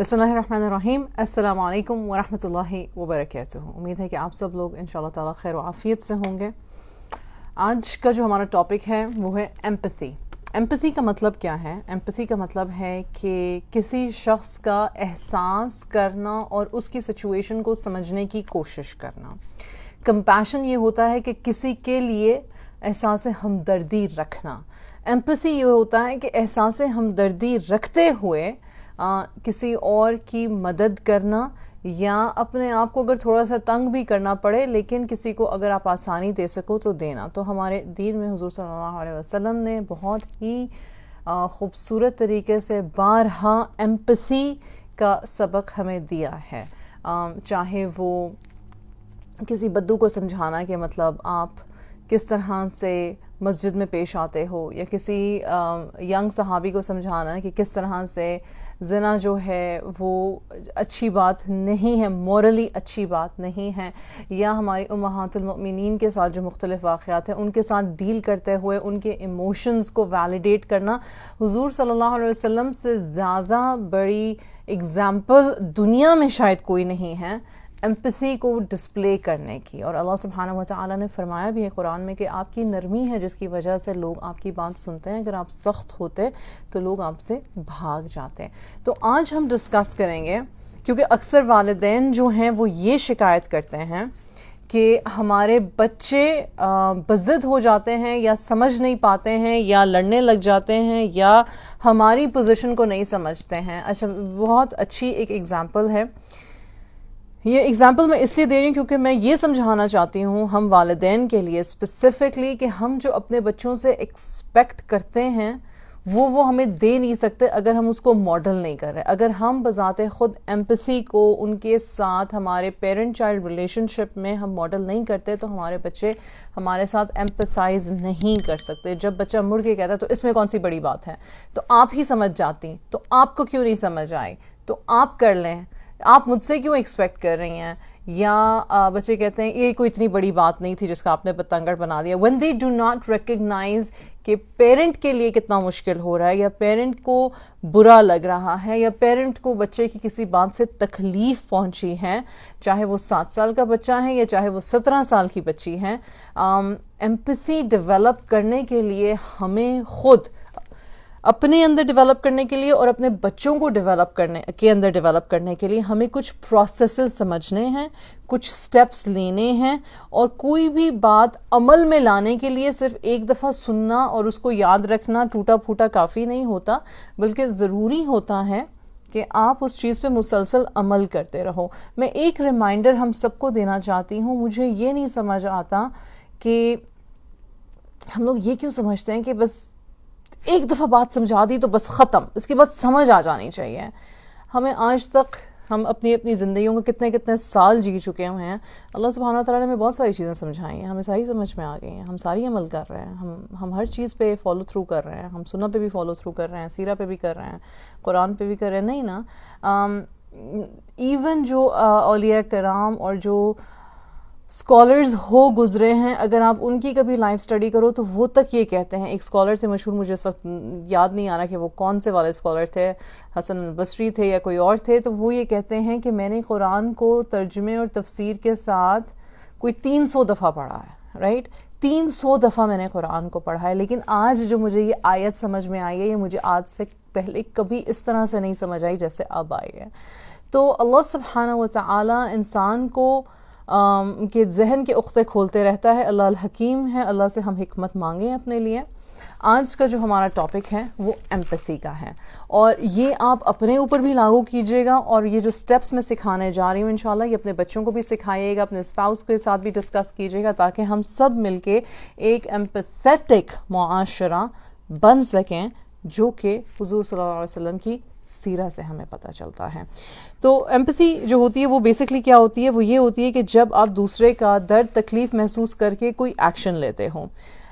بسم اللہ الرحمن الرحیم. السلام علیکم ورحمۃ اللہ وبرکاتہ. امید ہے کہ آپ سب لوگ انشاءاللہ تعالی خیر و عافیت سے ہوں گے. آج کا جو ہمارا ٹاپک ہے وہ ہے ایمپتھی. ایمپتھی کا مطلب کیا ہے؟ ایمپتھی کا مطلب ہے کہ کسی شخص کا احساس کرنا اور اس کی سچویشن کو سمجھنے کی کوشش کرنا. کمپیشن یہ ہوتا ہے کہ کسی کے لیے احساس ہمدردی رکھنا. ایمپتھی یہ ہوتا ہے کہ احساس ہمدردی رکھتے ہوئے کسی اور کی مدد کرنا، یا اپنے آپ کو اگر تھوڑا سا تنگ بھی کرنا پڑے لیکن کسی کو اگر آپ آسانی دے سکو تو دینا. تو ہمارے دین میں حضور صلی اللہ علیہ وسلم نے بہت ہی خوبصورت طریقے سے بارہا ایمپتھی کا سبق ہمیں دیا ہے. چاہے وہ کسی بدو کو سمجھانا کہ مطلب آپ کس طرح سے مسجد میں پیش آتے ہو، یا کسی ینگ صحابی کو سمجھانا کہ کس طرح سے زنا جو ہے وہ اچھی بات نہیں ہے، مورلی اچھی بات نہیں ہے، یا ہماری امہات المؤمنین کے ساتھ جو مختلف واقعات ہیں ان کے ساتھ ڈیل کرتے ہوئے ان کے ایموشنز کو ویلیڈیٹ کرنا. حضور صلی اللہ علیہ وسلم سے زیادہ بڑی اگزامپل دنیا میں شاید کوئی نہیں ہے ایمپتھی کو ڈسپلے کرنے کی. اور اللہ سبحانہ و تعالیٰ نے فرمایا بھی ہے قرآن میں کہ آپ کی نرمی ہے جس کی وجہ سے لوگ آپ کی بات سنتے ہیں، اگر آپ سخت ہوتے تو لوگ آپ سے بھاگ جاتے. تو آج ہم ڈسکس کریں گے، کیونکہ اکثر والدین جو ہیں وہ یہ شکایت کرتے ہیں کہ ہمارے بچے بضد ہو جاتے ہیں، یا سمجھ نہیں پاتے ہیں، یا لڑنے لگ جاتے ہیں، یا ہماری پوزیشن کو نہیں سمجھتے ہیں. اچھا، بہت اچھی ایک ایگزامپل ہے. یہ ایگزامپل میں اس لیے دے رہی ہوں کیونکہ میں یہ سمجھانا چاہتی ہوں ہم والدین کے لیے اسپیسیفکلی کہ ہم جو اپنے بچوں سے ایکسپیکٹ کرتے ہیں وہ ہمیں دے نہیں سکتے اگر ہم اس کو ماڈل نہیں کر رہے. اگر ہم بذات خود ایمپتھی کو ان کے ساتھ ہمارے پیرنٹ چائلڈ ریلیشن شپ میں ہم ماڈل نہیں کرتے تو ہمارے بچے ہمارے ساتھ ایمپتھائز نہیں کر سکتے. جب بچہ مڑ کے کہتا ہے تو اس میں کون سی بڑی بات ہے، تو آپ ہی سمجھ جاتی، تو آپ کو کیوں نہیں سمجھ آئی، تو آپ کر لیں، آپ مجھ سے کیوں ایکسپیکٹ کر رہی ہیں. یا بچے کہتے ہیں یہ کوئی اتنی بڑی بات نہیں تھی جس کا آپ نے پتنگڑ بنا دیا. when they do not recognize کہ پیرنٹ کے لیے کتنا مشکل ہو رہا ہے، یا پیرنٹ کو برا لگ رہا ہے، یا پیرنٹ کو بچے کی کسی بات سے تکلیف پہنچی ہے، چاہے وہ 7 سال کا بچہ ہے یا چاہے وہ 17 سال کی بچی ہے. ایمپتھی ڈیولپ کرنے کے لیے ہمیں خود اپنے اندر ڈیولپ کرنے کے لیے اور اپنے بچوں کو ڈیولپ کرنے کے لیے ہمیں کچھ پروسیسز سمجھنے ہیں، کچھ سٹیپس لینے ہیں. اور کوئی بھی بات عمل میں لانے کے لیے صرف ایک دفعہ سننا اور اس کو یاد رکھنا ٹوٹا پھوٹا کافی نہیں ہوتا، بلکہ ضروری ہوتا ہے کہ آپ اس چیز پہ مسلسل عمل کرتے رہو. میں ایک ریمائنڈر ہم سب کو دینا چاہتی ہوں. مجھے یہ نہیں سمجھ آتا کہ ہم لوگ یہ کیوں سمجھتے ہیں کہ بس ایک دفعہ بات سمجھا دی تو بس ختم، اس کے بعد سمجھ آ جانی چاہیے. ہمیں آج تک ہم اپنی زندگیوں کو کتنے سال جی چکے ہوئے ہیں. اللہ سبحانہ و تعالیٰ نے ہمیں بہت ساری چیزیں سمجھائی ہیں، ہمیں ساری سمجھ میں آ گئی ہیں، ہم ساری عمل کر رہے ہیں، ہم ہر چیز پہ فالو تھرو کر رہے ہیں. ہم سنہ پہ بھی فالو تھرو کر رہے ہیں، سیرہ پہ بھی کر رہے ہیں، قرآن پہ بھی کر رہے ہیں. نہیں نا، ایون جو اولیاء کرام اور جو اسکالرز ہو گزرے ہیں، اگر آپ ان کی کبھی لائف اسٹڈی کرو تو وہ تک یہ کہتے ہیں. ایک اسکالر تھے مشہور، مجھے اس وقت یاد نہیں آ رہا کہ وہ کون سے والے اسکالر تھے، حسن البصری تھے یا کوئی اور تھے، تو وہ یہ کہتے ہیں کہ میں نے قرآن کو ترجمے اور تفسیر کے ساتھ کوئی 300 دفعہ پڑھا ہے. رائٹ، 300 دفعہ میں نے قرآن کو پڑھا ہے، لیکن آج جو مجھے یہ آیت سمجھ میں آئی ہے یہ مجھے آج سے پہلے کبھی اس طرح سے نہیں سمجھ آئی جیسے اب آئی ہے. تو اللہ سبحانہ و تعالیٰ انسان کو کہ ذہن کے عقدے کھولتے رہتا ہے. اللہ الحکیم ہے، اللہ سے ہم حکمت مانگیں اپنے لیے. آج کا جو ہمارا ٹاپک ہے وہ ایمپتھی کا ہے، اور یہ آپ اپنے اوپر بھی لاگو کیجیے گا، اور یہ جو سٹیپس میں سکھانے جا رہی ہوں انشاءاللہ یہ اپنے بچوں کو بھی سکھائیے گا، اپنے اسپاؤس کے ساتھ بھی ڈسکس کیجیے گا، تاکہ ہم سب مل کے ایک ایمپیتھیٹک معاشرہ بن سکیں، جو کہ حضور صلی اللہ علیہ وسلم کی سیرہ سے ہمیں پتہ چلتا ہے. تو ایمپتھی جو ہوتی ہے وہ بیسکلی کیا ہوتی ہے؟ وہ یہ ہوتی ہے کہ جب آپ دوسرے کا درد تکلیف محسوس کر کے کوئی ایکشن لیتے ہوں.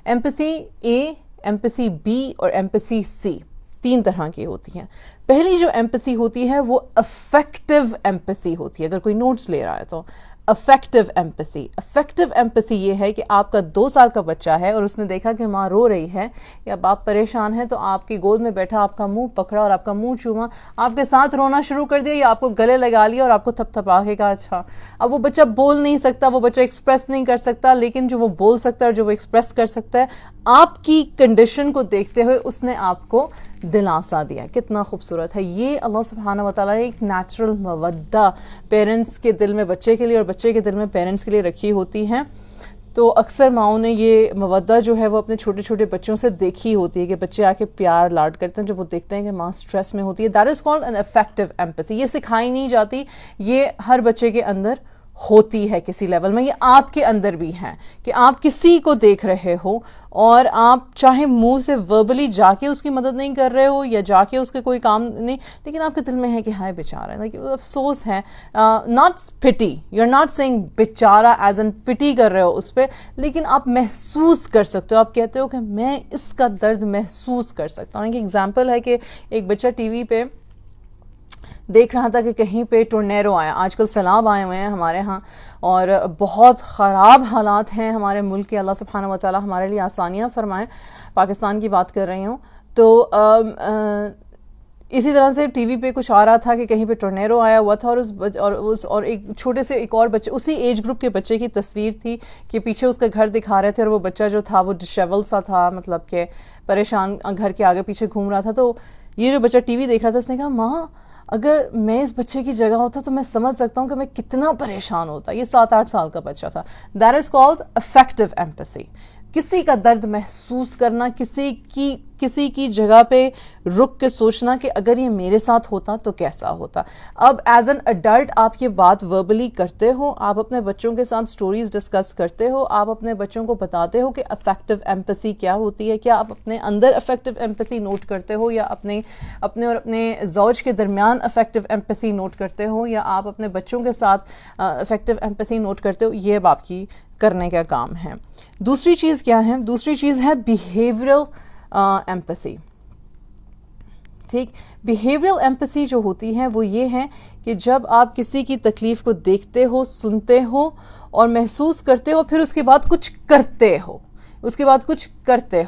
ایمپتھی اے، ایمپتھی بی اور ایمپتھی سی 3 طرح کی ہوتی ہیں. پہلی جو ایمپتھی ہوتی ہے وہ افیکٹو ایمپتھی ہوتی ہے. اگر کوئی نوٹس لے رہا ہے تو افیکٹو ایمپتھی. افیکٹو ایمپتھی یہ ہے کہ آپ کا 2 سال کا بچہ ہے اور اس نے دیکھا کہ ماں رو رہی ہے یا باپ پریشان ہے، تو آپ کی گود میں بیٹھا آپ کا منہ پکڑا اور آپ کا منہ چوما، آپ کے ساتھ رونا شروع کر دیا یا آپ کو گلے لگا لیا اور آپ کو تھپ تھپا کے کہا اچھا. اب وہ بچہ بول نہیں سکتا، وہ بچہ ایکسپریس نہیں کر سکتا، لیکن جو وہ بول سکتا ہے اور جو وہ ایکسپریس کر سکتا ہے، آپ کی کنڈیشن کو دیکھتے ہوئے اس نے آپ کو دلاسا دیا. کتنا خوبصورت ہے یہ. اللہ سبحانہ و تعالیٰ نے ایک نیچرل مودہ پیرنٹس کے دل میں بچے کے لیے اور بچے کے دل میں پیرنٹس کے لیے رکھی ہوتی ہے. تو اکثر ماؤں نے یہ مودہ جو ہے وہ اپنے چھوٹے چھوٹے بچوں سے دیکھی ہوتی ہے کہ بچے آ کے پیار لاڈ کرتے ہیں جب وہ دیکھتے ہیں کہ ماں سٹریس میں ہوتی ہے. That is called an effective empathy. یہ سکھائی نہیں جاتی، یہ ہر بچے کے اندر ہوتی ہے کسی لیول میں. یہ آپ کے اندر بھی ہے کہ آپ کسی کو دیکھ رہے ہو اور آپ چاہے منہ سے وربلی جا کے اس کی مدد نہیں کر رہے ہو یا جا کے اس کے کوئی کام نہیں، لیکن آپ کے دل میں ہے کہ ہائے بیچارہ ہے، افسوس ہے. ناٹ پٹی، یو آر ناٹ سیئنگ بیچارہ ایز این پٹی کر رہے ہو اس پہ، لیکن آپ محسوس کر سکتے ہو. آپ کہتے ہو کہ میں اس کا درد محسوس کر سکتا ہوں. ایک ایگزامپل ہے کہ ایک بچہ ٹی وی پہ دیکھ رہا تھا کہ کہیں پہ ٹورنیڈو آیا. آج کل سیلاب آئے ہوئے ہیں ہمارے ہاں اور بہت خراب حالات ہیں ہمارے ملک کے. اللہ سبحانہ و تعالیٰ ہمارے لیے آسانیاں فرمائیں. پاکستان کی بات کر رہی ہوں. تو اسی طرح سے ٹی وی پہ کچھ آ رہا تھا کہ کہیں پہ ٹورنیڈو آیا ہوا تھا اور ایک چھوٹے سے ایک اور بچے، اسی ایج گروپ کے بچے کی تصویر تھی کہ پیچھے اس کا گھر دکھا رہے تھے اور وہ بچہ جو تھا وہ ڈشیول سا تھا، مطلب کہ پریشان، گھر کے آگے پیچھے گھوم رہا تھا. تو یہ جو بچہ ٹی وی دیکھ رہا تھا اس نے کہا ماں اگر میں اس بچے کی جگہ ہوتا تو میں سمجھ سکتا ہوں کہ میں کتنا پریشان ہوتا. یہ 7-8 سال کا بچہ تھا. That is called effective empathy. کسی کا درد محسوس کرنا، کسی کی جگہ پہ رک کے سوچنا کہ اگر یہ میرے ساتھ ہوتا تو کیسا ہوتا. اب ایز این اڈلٹ آپ یہ بات وربلی کرتے ہو، آپ اپنے بچوں کے ساتھ سٹوریز ڈسکس کرتے ہو، آپ اپنے بچوں کو بتاتے ہو کہ افیکٹو ایمپتھی کیا ہوتی ہے. کیا آپ اپنے اندر افیکٹو ایمپتھی نوٹ کرتے ہو یا اپنے اور اپنے زوج کے درمیان افیکٹو ایمپتھی نوٹ کرتے ہو یا آپ اپنے بچوں کے ساتھ افیکٹو ایمپتھی نوٹ کرتے ہو؟ یہ اب آپ کی کرنے کا کام ہے. دوسری چیز کیا ہے؟ دوسری چیز ہے بیہیورل ایمپتھی. ٹھیک، بیہیورل ایمپتھی جو ہوتی ہے وہ یہ ہے کہ جب آپ کسی کی تکلیف کو دیکھتے ہو، سنتے ہو اور محسوس کرتے ہو، پھر اس کے بعد کچھ کرتے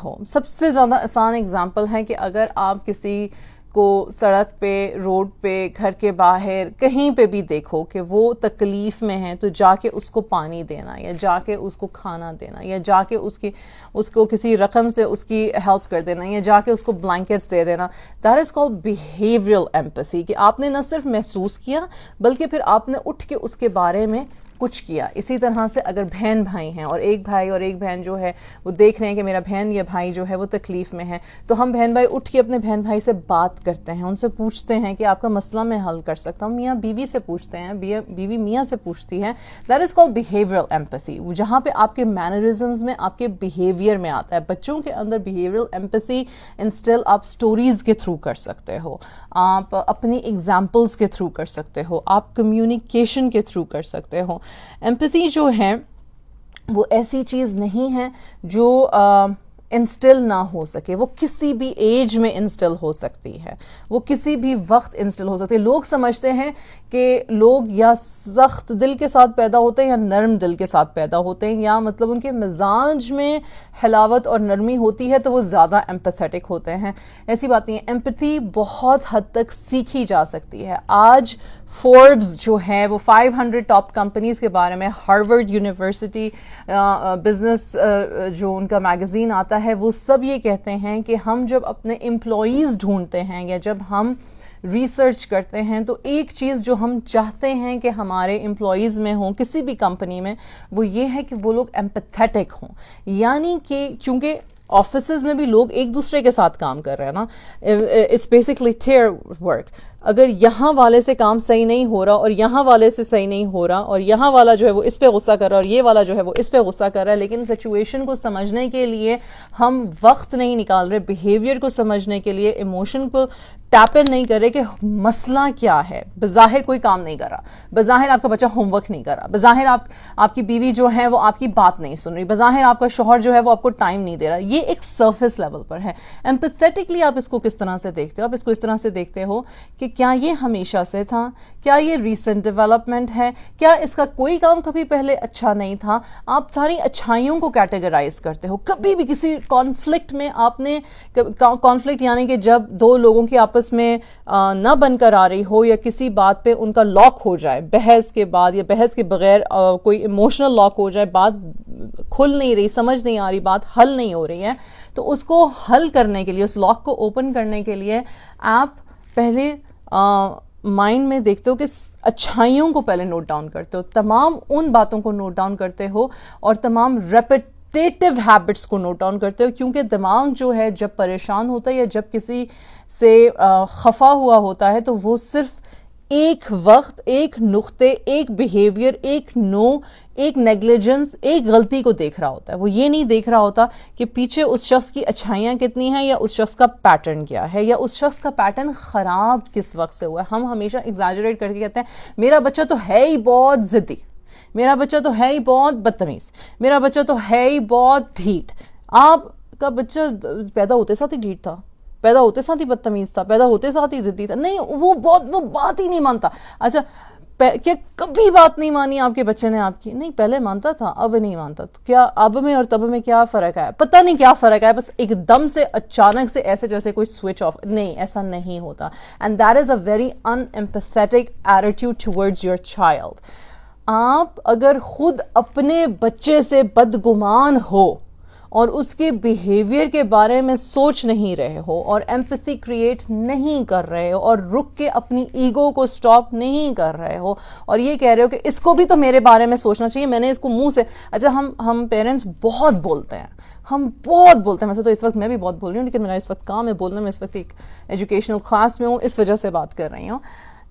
ہو. سب سے زیادہ آسان اگزامپل ہے کہ اگر آپ کسی کو سڑک پہ، روڈ پہ، گھر کے باہر کہیں پہ بھی دیکھو کہ وہ تکلیف میں ہے، تو جا کے اس کو پانی دینا یا جا کے اس کو کھانا دینا یا جا کے اس کو کسی رقم سے اس کی ہیلپ کر دینا یا جا کے اس کو بلینکٹس دے دینا. That is called behavioural empathy کہ آپ نے نہ صرف محسوس کیا بلکہ پھر آپ نے اٹھ کے اس کے بارے میں کچھ کیا. اسی طرح سے اگر بہن بھائی ہیں اور ایک بھائی اور ایک بہن جو ہے وہ دیکھ رہے ہیں کہ میرا بہن یا بھائی جو ہے وہ تکلیف میں ہے، تو ہم بہن بھائی اٹھ کے اپنے بہن بھائی سے بات کرتے ہیں، ان سے پوچھتے ہیں کہ آپ کا مسئلہ میں حل کر سکتا ہوں. میاں بیوی سے پوچھتے ہیں، بیوی میاں سے پوچھتی ہے. That is called behavioural empathy, جہاں پہ آپ کے مینرزمز میں، آپ کے بیہیویئر میں آتا ہے. بچوں کے اندر بیہیورل ایمپتھی انسٹل آپ سٹوریز کے تھرو کر سکتے ہو، آپ اپنی ایگزامپلس کے تھرو کر سکتے ہو، آپ کمیونیکیشن کے تھرو کر سکتے ہو. ایمپتھی جو ہے وہ ایسی چیز نہیں ہے جو انسٹل نہ ہو سکے. وہ کسی بھی ایج میں انسٹل ہو سکتی ہے، وہ کسی بھی وقت انسٹل ہو سکتی ہے. لوگ سمجھتے ہیں کہ لوگ یا سخت دل کے ساتھ پیدا ہوتے ہیں یا نرم دل کے ساتھ پیدا ہوتے ہیں، یا مطلب ان کے مزاج میں حلاوت اور نرمی ہوتی ہے تو وہ زیادہ ایمپیتھیٹک ہوتے ہیں. ایسی بات نہیں ہے. ایمپتھی بہت حد تک سیکھی جا سکتی ہے. آج فوربس جو ہے وہ 500 ٹاپ کمپنیز کے بارے میں، ہارورڈ یونیورسٹی بزنس جو ان کا میگزین آتا ہے، وہ سب یہ کہتے ہیں کہ ہم جب اپنے امپلائیز ڈھونڈتے ہیں یا جب ہم ریسرچ کرتے ہیں تو ایک چیز جو ہم چاہتے ہیں کہ ہمارے امپلائیز میں ہوں کسی بھی کمپنی میں، وہ یہ ہے کہ وہ لوگ ایمپیتھیٹک ہوں. یعنی کہ چونکہ آفیسز میں بھی لوگ ایک دوسرے کے ساتھ کام کر رہے ہیں نا، اٹس بیسکلی ٹیئر ورک. اگر یہاں والے سے کام صحیح نہیں ہو رہا اور یہاں والے سے صحیح نہیں ہو رہا اور یہاں والا جو ہے وہ اس پہ غصہ کر رہا ہے اور یہ والا جو ہے وہ اس پہ غصہ کر رہا ہے، لیکن سچویشن کو سمجھنے کے لیے ہم وقت نہیں نکال رہے، بیہیویئر کو سمجھنے کے لیے، ایموشن کو ٹیپ ان نہیں کر رہے کہ مسئلہ کیا ہے. بظاہر کوئی کام نہیں کر رہا, بظاہر آپ کا بچہ ہوم ورک نہیں کر رہا, بظاہر آپ کی بیوی جو ہے وہ آپ کی بات نہیں سن رہی, بظاہر آپ کا شوہر جو ہے وہ آپ کو ٹائم نہیں دے رہا. یہ ایک سرفیس لیول پر ہے. ایمپیتھیٹکلی آپ اس کو کس طرح سے دیکھتے ہو؟ آپ اس کو اس طرح سے دیکھتے ہو کہ کیا یہ ہمیشہ سے تھا, کیا یہ ریسنٹ ڈیولپمنٹ ہے, کیا اس کا کوئی کام کبھی پہلے اچھا نہیں تھا. آپ ساری اچھائیوں کو کیٹیگرائز کرتے ہو. کبھی بھی کسی کانفلکٹ میں آپ نے, کانفلکٹ یعنی کہ جب دو لوگوں کی آپس میں نہ بن کر آ رہی ہو یا کسی بات پہ ان کا لاک ہو جائے بحث کے بعد یا بحث کے بغیر کوئی ایموشنل لاک ہو جائے, بات کھل نہیں رہی, سمجھ نہیں آ رہی, بات حل نہیں ہو رہی ہے, تو اس کو حل کرنے کے لیے, اس لاک کو اوپن کرنے کے لیے آپ پہلے مائنڈ میں دیکھتے ہو کہ اچھائیوں کو پہلے نوٹ ڈاؤن کرتے ہو, تمام ان باتوں کو نوٹ ڈاؤن کرتے ہو اور تمام ریپیٹیٹیو ہیبٹس کو نوٹ ڈاؤن کرتے ہو. کیونکہ دماغ جو ہے جب پریشان ہوتا ہے یا جب کسی سے خفا ہوا ہوتا ہے تو وہ صرف ایک وقت, ایک نقطے, ایک بیہیویئر, ایک نیگلیجنس, ایک غلطی کو دیکھ رہا ہوتا ہے. وہ یہ نہیں دیکھ رہا ہوتا کہ پیچھے اس شخص کی اچھائیاں کتنی ہیں یا اس شخص کا پیٹرن کیا ہے یا اس شخص کا پیٹرن خراب کس وقت سے ہوا ہے. ہم ہمیشہ ایگزیجریٹ کر کے کہتے ہیں میرا بچہ تو ہے ہی بہت ضدی, میرا بچہ تو ہے ہی بہت بدتمیز, میرا بچہ تو ہے ہی بہت ڈھیٹ. آپ کا بچہ پیدا ہوتے ساتھ ہی ڈھیٹ تھا, پیدا ہوتے ساتھ ہی بدتمیز تھا, پیدا ہوتے ساتھ ہی ضدی تھا؟ نہیں, وہ بات ہی نہیں مانتا. اچھا کیا کبھی بات نہیں مانی آپ کے بچے نے آپ کی؟ نہیں, پہلے مانتا تھا, اب نہیں مانتا. تو کیا اب میں اور تب میں کیا فرق ہے؟ پتہ نہیں کیا فرق ہے, بس ایک دم سے اچانک سے ایسے جیسے کوئی سوئچ آف. نہیں, ایسا نہیں ہوتا. And that is a very in empathetic attitude towards your child. آپ اگر خود اپنے بچے سے بدگمان ہو اور اس کے بیہیویئر کے بارے میں سوچ نہیں رہے ہو اور ایمپیتھی کریٹ نہیں کر رہے ہو اور رک کے اپنی ایگو کو سٹاپ نہیں کر رہے ہو اور یہ کہہ رہے ہو کہ اس کو بھی تو میرے بارے میں سوچنا چاہیے, میں نے اس کو منہ سے. اچھا ہم پیرنٹس بہت بولتے ہیں, ہم بہت بولتے ہیں. ویسے تو اس وقت میں بھی بہت بول رہی ہوں, لیکن میرا اس وقت کام ہے بولنا. میں اس وقت ایک ایجوکیشنل کلاس میں ہوں, اس وجہ سے بات کر رہی ہوں.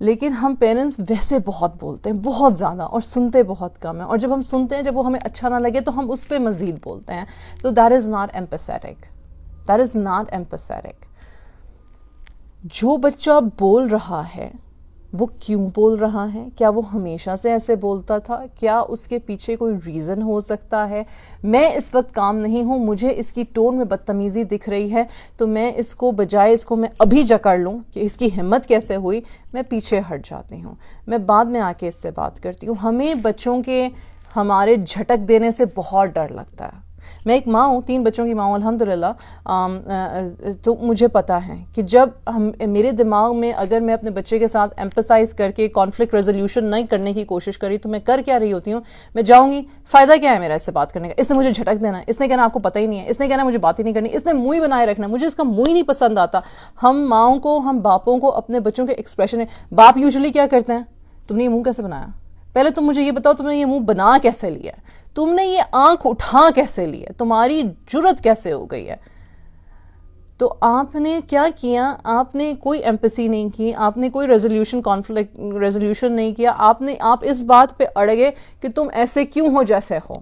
لیکن ہم پیرنٹس ویسے بہت بولتے ہیں, بہت زیادہ, اور سنتے بہت کم ہیں. اور جب ہم سنتے ہیں, جب وہ ہمیں اچھا نہ لگے تو ہم اس پہ مزید بولتے ہیں. تو that is not empathetic, that is not empathetic. جو بچہ بول رہا ہے وہ کیوں بول رہا ہے؟ کیا وہ ہمیشہ سے ایسے بولتا تھا؟ کیا اس کے پیچھے کوئی ریزن ہو سکتا ہے؟ میں اس وقت کام نہیں ہوں, مجھے اس کی ٹون میں بدتمیزی دکھ رہی ہے, تو میں اس کو بجائے اس کو میں ابھی جکڑ لوں کہ اس کی ہمت کیسے ہوئی, میں پیچھے ہٹ جاتی ہوں, میں بعد میں آ کے اس سے بات کرتی ہوں. ہمیں بچوں کے ہمارے جھٹک دینے سے بہت ڈر لگتا ہے. میں ایک ماں ہوں, 3 بچوں کی ماں ہوں الحمدللہ. تو مجھے پتا ہے کہ جب میرے دماغ میں اگر میں اپنے بچے کے ساتھ ایمپیتھائز کر کے کانفلکٹ ریزولوشن نہیں کرنے کی کوشش کری تو میں کر کیا رہی ہوتی ہوں؟ میں جاؤں گی, فائدہ کیا ہے میرا اس سے بات کرنے کا؟ اس نے مجھے جھٹک دینا ہے, اس نے کہنا آپ کو پتہ ہی نہیں ہے, اس نے کہنا مجھے بات ہی نہیں کرنی, اس نے منہ ہی بنائے رکھنا, مجھے اس کا منہ ہی نہیں پسند آتا. ہم ماؤں کو, ہم باپوں کو اپنے بچوں کے ایکسپریشن, باپ یوزلی کیا کرتے ہیں, تم نے یہ منہ کیسے بنایا؟ پہلے تم مجھے یہ بتاؤ تم نے یہ منہ بنا کیسے لیا, تم نے یہ آنکھ اٹھا کیسے لی ہے, تمہاری جرت کیسے ہو گئی ہے؟ تو آپ نے کیا کیا؟ آپ نے کوئی ایمپیتھی نہیں کی, آپ نے کوئی کانفلکٹ ریزولوشن نہیں کیا. آپ اس بات پہ اڑ گئے کہ تم ایسے کیوں ہو جیسے ہو.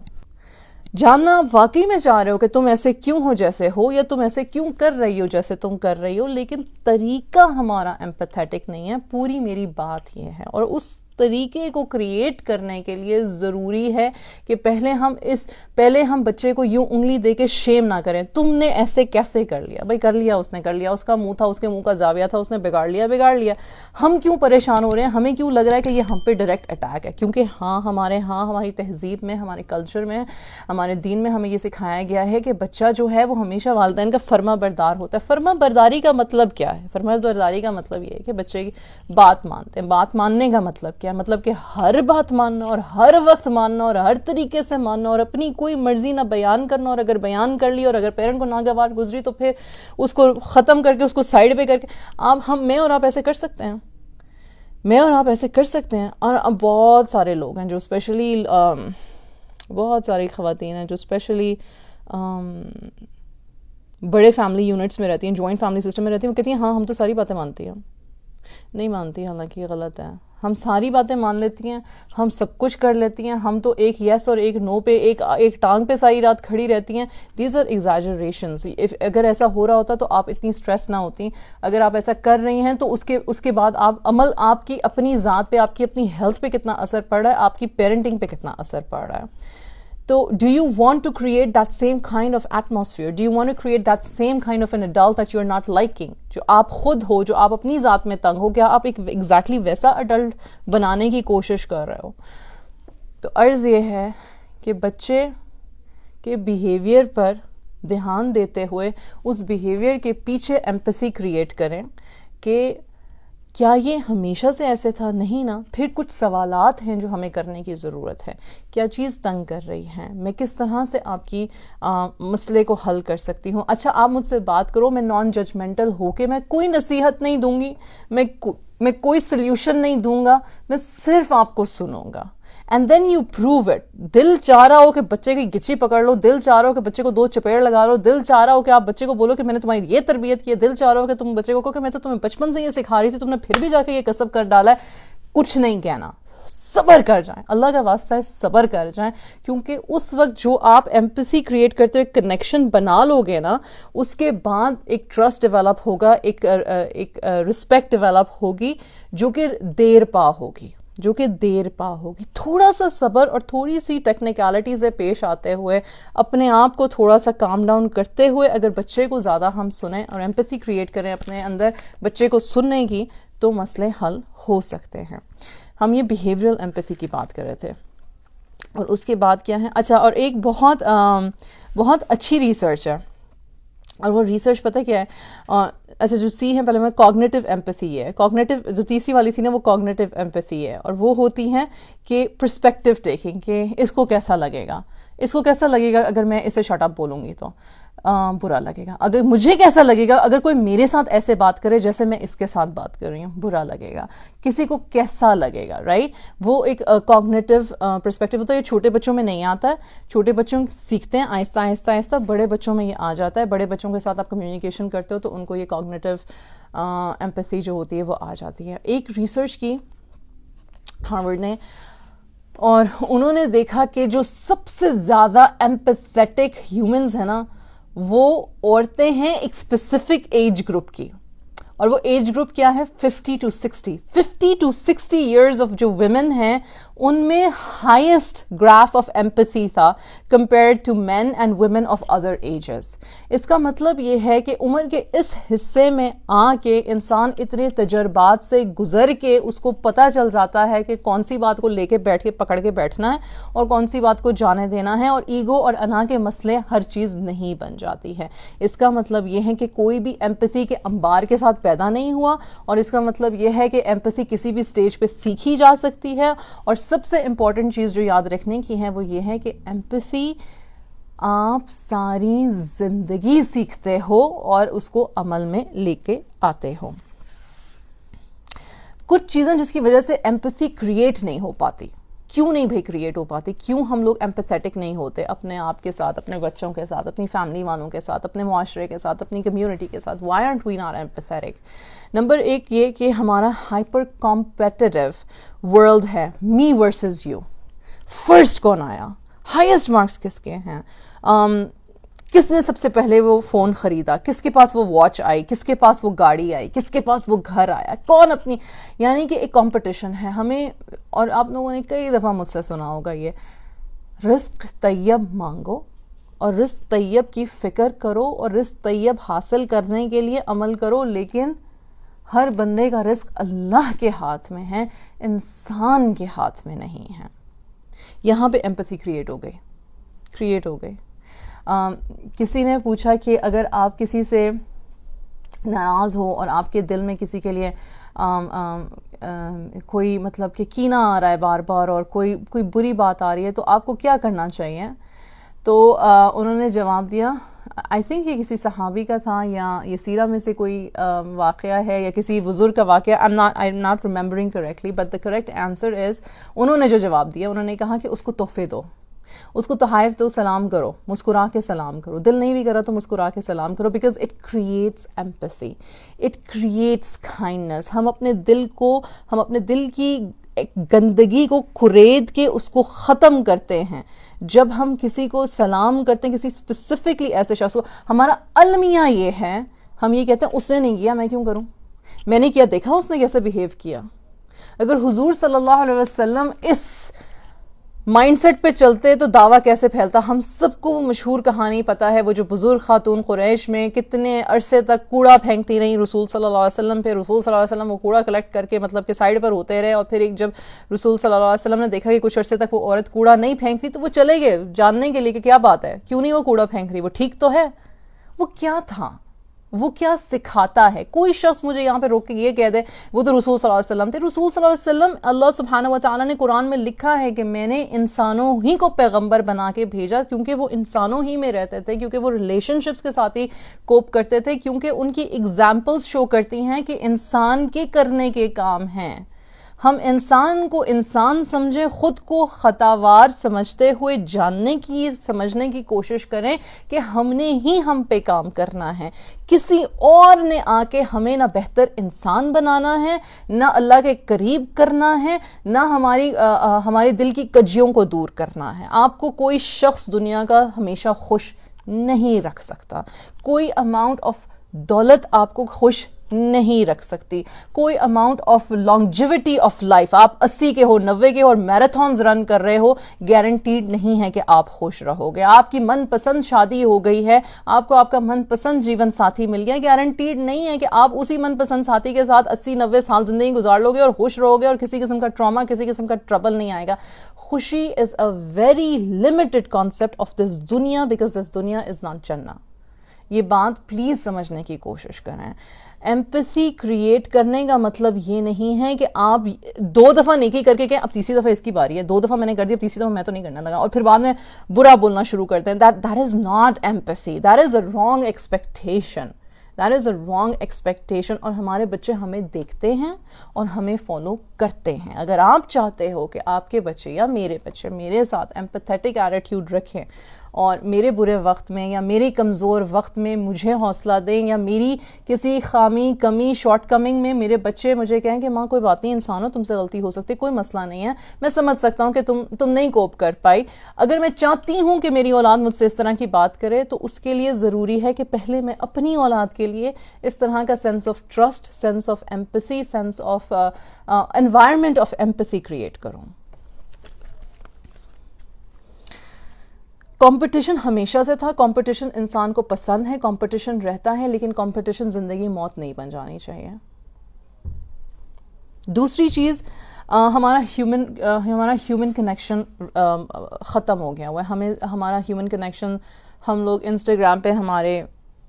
جاننا واقعی میں چاہ رہے ہو کہ تم ایسے کیوں ہو جیسے ہو, یا تم ایسے کیوں کر رہی ہو جیسے تم کر رہی ہو, لیکن طریقہ ہمارا ایمپیتھیٹک نہیں ہے. پوری میری بات یہ ہے, اور اس طریقے کو کریٹ کرنے کے لیے ضروری ہے کہ پہلے ہم بچے کو یوں انگلی دے کے شیم نہ کریں. تم نے ایسے کیسے کر لیا؟ بھائی کر لیا, اس نے کر لیا, اس کا منہ تھا, اس کے منہ کا زاویہ تھا, اس نے بگاڑ لیا. ہم کیوں پریشان ہو رہے ہیں؟ ہمیں کیوں لگ رہا ہے کہ یہ ہم پہ ڈائریکٹ اٹیک ہے؟ کیونکہ ہماری تہذیب میں, ہمارے کلچر میں, ہمارے دین میں ہمیں یہ سکھایا گیا ہے کہ بچہ جو ہے وہ ہمیشہ والدین کا فرما بردار ہوتا ہے. فرما برداری کا مطلب کیا ہے؟ فرما برداری کا مطلب یہ ہے کہ بچے کی بات مانتے ہیں. بات ماننے کا مطلب کیا؟ مطلب کہ ہر بات ماننا اور ہر وقت ماننا اور ہر طریقے سے ماننا اور اپنی کوئی مرضی نہ بیان کرنا, اور اگر بیان کر لی اور اگر پیرنٹ کو ناگوار گزری تو پھر اس کو ختم کر کے, اس کو سائڈ پہ کر کے میں اور آپ ایسے کر سکتے ہیں. میں اور آپ ایسے کر سکتے ہیں. اور اب بہت سارے لوگ ہیں جو اسپیشلی بہت ساری خواتین ہیں جو اسپیشلی بڑے فیملی یونٹس میں رہتی ہیں, جوائنٹ فیملی سسٹم میں رہتی ہیں, وہ کہتی ہیں ہاں ہم تو ساری باتیں مانتی ہیں. نہیں مانتی، حالانکہ یہ غلط ہے. ہم ساری باتیں مان لیتی ہیں، ہم سب کچھ کر لیتی ہیں، ہم تو ایک یس اور ایک نو پہ ایک ٹانگ پہ ساری رات کھڑی رہتی ہیں. These are exaggerations. اگر ایسا ہو رہا ہوتا تو آپ اتنی اسٹریس نہ ہوتی. اگر آپ ایسا کر رہی ہیں تو اس کے بعد آپ کی اپنی ذات پہ، آپ کی اپنی ہیلتھ پہ کتنا اثر پڑ رہا ہے، آپ کی پیرنٹنگ پہ کتنا اثر پڑ رہا ہے. تو do you want to create that same kind of atmosphere? Do you want to create that same kind of an adult that you are not liking? جو آپ خود ہو، جو آپ اپنی ذات میں تنگ ہو، کیا آپ ایک ایگزیکٹلی ویسا اڈلٹ بنانے کی کوشش کر رہے ہو؟ تو عرض یہ ہے کہ بچے کے بیہیویئر پر دھیان دیتے ہوئے اس بیہیویئر کے پیچھے ایمپیتھی کریٹ کریں کہ کیا یہ ہمیشہ سے ایسے تھا؟ نہیں نا. پھر کچھ سوالات ہیں جو ہمیں کرنے کی ضرورت ہے. کیا چیز تنگ کر رہی ہے؟ میں کس طرح سے آپ کی مسئلے کو حل کر سکتی ہوں؟ اچھا آپ مجھ سے بات کرو، میں نان ججمنٹل ہو کے میں کوئی نصیحت نہیں دوں گی، میں کوئی سلیوشن نہیں دوں گا، میں صرف آپ کو سنوں گا. And then you prove it. دل چاہ رہا ہو کہ بچے کی گچی پکڑ لو، دل چاہ رہا ہو کہ بچے کو 2 چپیڑ لگا لو، دل چاہ رہا ہو کہ آپ بچے کو بولو کہ میں نے تمہاری یہ تربیت کی ہے، دل چاہ رہا ہو کہ تم بچے کو کہو کہ میں تو تمہیں بچپن سے یہ سکھا رہی تھی، تم نے پھر بھی جا کے یہ کسب کر ڈالا ہے. کچھ نہیں کہنا، صبر کر جائیں. اللہ کا واسطہ ہے صبر کر جائیں، کیونکہ اس وقت جو آپ ایمپیتھی کریٹ کرتے ہوئے کنیکشن بنا لو گے نا، اس کے بعد ایک ٹرسٹ ڈیولپ ہوگا، ایک رسپیکٹ ڈیولپ ہوگی جو کہ دیر پا ہوگی. تھوڑا سا صبر اور تھوڑی سی ٹیکنیکلٹی سے پیش آتے ہوئے، اپنے آپ کو تھوڑا سا کام ڈاؤن کرتے ہوئے اگر بچے کو زیادہ ہم سنیں اور ایمپیتھی کریٹ کریں اپنے اندر بچے کو سننے کی، تو مسئلے حل ہو سکتے ہیں. ہم یہ بیہیویئرل ایمپیتھی کی بات کر رہے تھے. اور اس کے بعد کیا ہے؟ اچھا، اور ایک بہت اچھی ریسرچ ہے، اور وہ ریسرچ پتہ کیا ہے؟ اچھا جو سی ہے، پہلے میں کوگنیٹو ایمپیتھی ہے. کوگنیٹو جو تیسری والی تھی نا، وہ کوگنیٹو ایمپیتھی ہے، اور وہ ہوتی ہے کہ پرسپیکٹیو ٹیکنگ، کہ اس کو کیسا لگے گا اگر میں اسے شٹ اپ بولوں گی تو برا لگے گا. اگر مجھے کیسا لگے گا اگر کوئی میرے ساتھ ایسے بات کرے جیسے میں اس کے ساتھ بات کر رہی ہوں، برا لگے گا. کسی کو کیسا لگے گا، رائٹ؟ وہ ایک کوگنیٹو پرسپیکٹیو ہوتا ہے. یہ چھوٹے بچوں میں نہیں آتا ہے، چھوٹے بچوں سیکھتے ہیں آہستہ آہستہ آہستہ. بڑے بچوں میں یہ آ جاتا ہے. بڑے بچوں کے ساتھ آپ کمیونیکیشن کرتے ہو تو ان کو یہ کوگنیٹو ایمپیتھی جو ہوتی ہے وہ آ جاتی ہے. ایک ریسرچ کی ہارورڈ نے، اور انہوں نے دیکھا کہ جو سب سے زیادہ ایمپیتھیٹک ہیومنز ہیں نا، وہ عورتیں ہیں ایک اسپیسیفک ایج گروپ کی. اور وہ ایج گروپ کیا ہے؟ 50 to 60 ایئرز آف جو ویمن ہیں، ان میں ہائیسٹ گراف آف ایمپیتھی تھا compared to men and women of other ages. اس کا مطلب یہ ہے کہ عمر کے اس حصے میں آ کے انسان اتنے تجربات سے گزر کے اس کو پتہ چل جاتا ہے کہ کون سی بات کو لے کے بیٹھ کے پکڑ کے بیٹھنا ہے اور کون سی بات کو جانے دینا ہے. اور ایگو اور انا کے مسئلے ہر چیز نہیں بن جاتی ہے. اس کا مطلب یہ ہے کہ کوئی بھی ایمپیتھی کے انبار کے ساتھ پیدا نہیں ہوا، اور اس کا مطلب یہ ہے کہ ایمپیتھی کسی بھی سٹیج پہ سیکھی جا سکتی ہے. اور سب سے امپورٹنٹ چیز جو یاد رکھنے کی ہے وہ یہ ہے کہ ایمپیتھی آپ ساری زندگی سیکھتے ہو اور اس کو عمل میں لے کے آتے ہو. کچھ چیزیں جس کی وجہ سے ایمپیتھی کریٹ نہیں ہو پاتی. کیوں نہیں بھائی کریٹ ہو پاتی؟ کیوں ہم لوگ ایمپیتھیٹک نہیں ہوتے اپنے آپ کے ساتھ، اپنے بچوں کے ساتھ، اپنی فیملی والوں کے ساتھ، اپنے معاشرے کے ساتھ، اپنی کمیونٹی کے ساتھ؟ Why aren't we not empathetic? Number ایک یہ کہ ہمارا ہائپر کمپیٹیٹو ورلڈ ہے. می ورسز یو. فرسٹ کون آیا؟ ہائیسٹ مارکس کس کے ہیں؟ کس نے سب سے پہلے وہ فون خریدا؟ کس کے پاس وہ واچ آئی؟ کس کے پاس وہ گاڑی آئی؟ کس کے پاس وہ گھر آیا؟ کون اپنی، یعنی کہ ایک کمپٹیشن ہے ہمیں. اور آپ لوگوں نے کئی دفعہ مجھ سے سنا ہوگا یہ رزق طیب مانگو اور رزق طیب کی فکر کرو اور رزق طیب حاصل کرنے کے لیے عمل کرو. لیکن ہر بندے کا رزق اللہ کے ہاتھ میں ہے، انسان کے ہاتھ میں نہیں ہے. یہاں پہ ایمپیتھی کریٹ ہو گئی. کسی نے پوچھا کہ اگر آپ کسی سے ناراض ہو اور آپ کے دل میں کسی کے لیے کوئی مطلب کہ کینہ آ رہا ہے بار بار اور کوئی بری بات آ رہی ہے تو آپ کو کیا کرنا چاہیے؟ تو انہوں نے جواب دیا، آئی تھنک یہ کسی صحابی کا تھا یا یہ سیرہ میں سے کوئی واقعہ ہے یا کسی بزرگ کا واقعہ، I am not remembering correctly, but the correct answer is, انہوں نے جو جواب دیا انہوں نے کہا کہ اس کو تحفے دو. اس کو تحائف تو سلام کرو, مسکرا کے سلام کرو, دل نہیں بھی کرا تو مسکرا کے سلام کرو, because it creates empathy, it creates kindness. ہم اپنے دل کی گندگی کو کھرید کے اس کو ختم کرتے ہیں جب ہم کسی کو سلام کرتے ہیں, کسی اسپیسیفکلی ایسے شخص کو. ہمارا المیہ یہ ہے, ہم یہ کہتے ہیں اس نے نہیں کیا میں کیوں کروں, میں نے کیا دیکھا اس نے کیسے بیہیو کیا. اگر حضور صلی اللہ علیہ وسلم اس مائنڈ سیٹ پہ چلتے تو دعویٰ کیسے پھیلتا. ہم سب کو وہ مشہور کہانی پتہ ہے, وہ جو بزرگ خاتون قریش میں کتنے عرصے تک کوڑا پھینکتی رہیں رسول صلی اللہ علیہ وسلم پہ. رسول صلی اللہ علیہ وسلم وہ کوڑا کلیکٹ کر کے مطلب کہ سائڈ پر ہوتے رہے, اور پھر ایک جب رسول صلی اللہ علیہ وسلم نے دیکھا کہ کچھ عرصے تک وہ عورت کوڑا نہیں پھینک رہی تو وہ چلے گئے جاننے کے لیے کہ کیا بات ہے, کیوں نہیں وہ کوڑا پھینک رہی, وہ ٹھیک تو ہے. وہ کیا تھا, وہ کیا سکھاتا ہے. کوئی شخص مجھے یہاں پہ روک کے یہ کہہ دے وہ تو رسول صلی اللہ علیہ وسلم تھے. رسول صلی اللہ علیہ وسلم, اللہ سبحانہ و تعالیٰ نے قرآن میں لکھا ہے کہ میں نے انسانوں ہی کو پیغمبر بنا کے بھیجا, کیونکہ وہ انسانوں ہی میں رہتے تھے, کیونکہ وہ ریلیشن شپس کے ساتھ ہی کوپ کرتے تھے, کیونکہ ان کی ایگزامپلس شو کرتی ہیں کہ انسان کے کرنے کے کام ہیں. ہم انسان کو انسان سمجھیں, خود کو خطاوار سمجھتے ہوئے سمجھنے کی کوشش کریں کہ ہم نے ہی ہم پہ کام کرنا ہے. کسی اور نے آ کے ہمیں نہ بہتر انسان بنانا ہے, نہ اللہ کے قریب کرنا ہے, نہ ہمارے دل کی کجیوں کو دور کرنا ہے. آپ کو کوئی شخص دنیا کا ہمیشہ خوش نہیں رکھ سکتا. کوئی اماؤنٹ آف دولت آپ کو خوش نہیں رکھ سکتی. کوئی amount of longevity of life, آپ 80 کے ہو 90 کے اور میراتھونز رن کر رہے ہو, گارنٹیڈ نہیں ہے کہ آپ خوش رہو گے. آپ کی من پسند شادی ہو گئی ہے, آپ کو آپ کا من پسند جیون ساتھی مل گیا, گارنٹیڈ نہیں ہے کہ آپ اسی من پسند ساتھی کے ساتھ 80-90 سال زندگی گزار لو گے اور خوش رہو گے اور کسی قسم کا ٹراما, کسی قسم کا ٹربل نہیں آئے گا. خوشی is a very limited concept of this دنیا, بیکاز دس دنیا از ناٹ جنہ. یہ بات پلیز سمجھنے کی کوشش کریں. ایمپیتھی کریٹ کرنے کا مطلب یہ نہیں ہے کہ آپ 2 دفعہ نیکی کر کے کہ اب تیسری دفعہ اس کی باری ہے, 2 دفعہ میں نے کر دی اب تیسری دفعہ میں تو نہیں کرنے لگا, اور پھر بعد میں برا بولنا شروع کرتے ہیں. That is not empathy, that is a wrong expectation, that is a wrong expectation. اور ہمارے بچے ہمیں دیکھتے ہیں اور ہمیں فالو کرتے ہیں. اگر آپ چاہتے ہو کہ آپ کے بچے یا میرے بچے میرے ساتھ ایمپیتھیٹک ایٹیٹیوڈ رکھیں اور میرے برے وقت میں یا میرے کمزور وقت میں مجھے حوصلہ دیں, یا میری کسی خامی کمی شارٹ کمنگ میں میرے بچے مجھے کہیں کہ ماں کوئی بات نہیں, انسان ہو, تم سے غلطی ہو سکتی, کوئی مسئلہ نہیں ہے, میں سمجھ سکتا ہوں کہ تم نہیں کوپ کر پائی. اگر میں چاہتی ہوں کہ میری اولاد مجھ سے اس طرح کی بات کرے تو اس کے لیے ضروری ہے کہ پہلے میں اپنی اولاد کے لیے اس طرح کا sense of trust, sense of empathy, sense of environment of empathy create کروں. کمپٹیشن ہمیشہ سے تھا, کمپٹیشن انسان کو پسند ہے, کمپٹیشن رہتا ہے, لیکن کمپٹیشن زندگی موت نہیں بن جانی چاہیے. دوسری چیز, ہمارا ہیومن کنیکشن ختم ہو گیا ہوا ہے. ہمارا ہیومن کنیکشن, ہم لوگ انسٹاگرام پہ ہمارے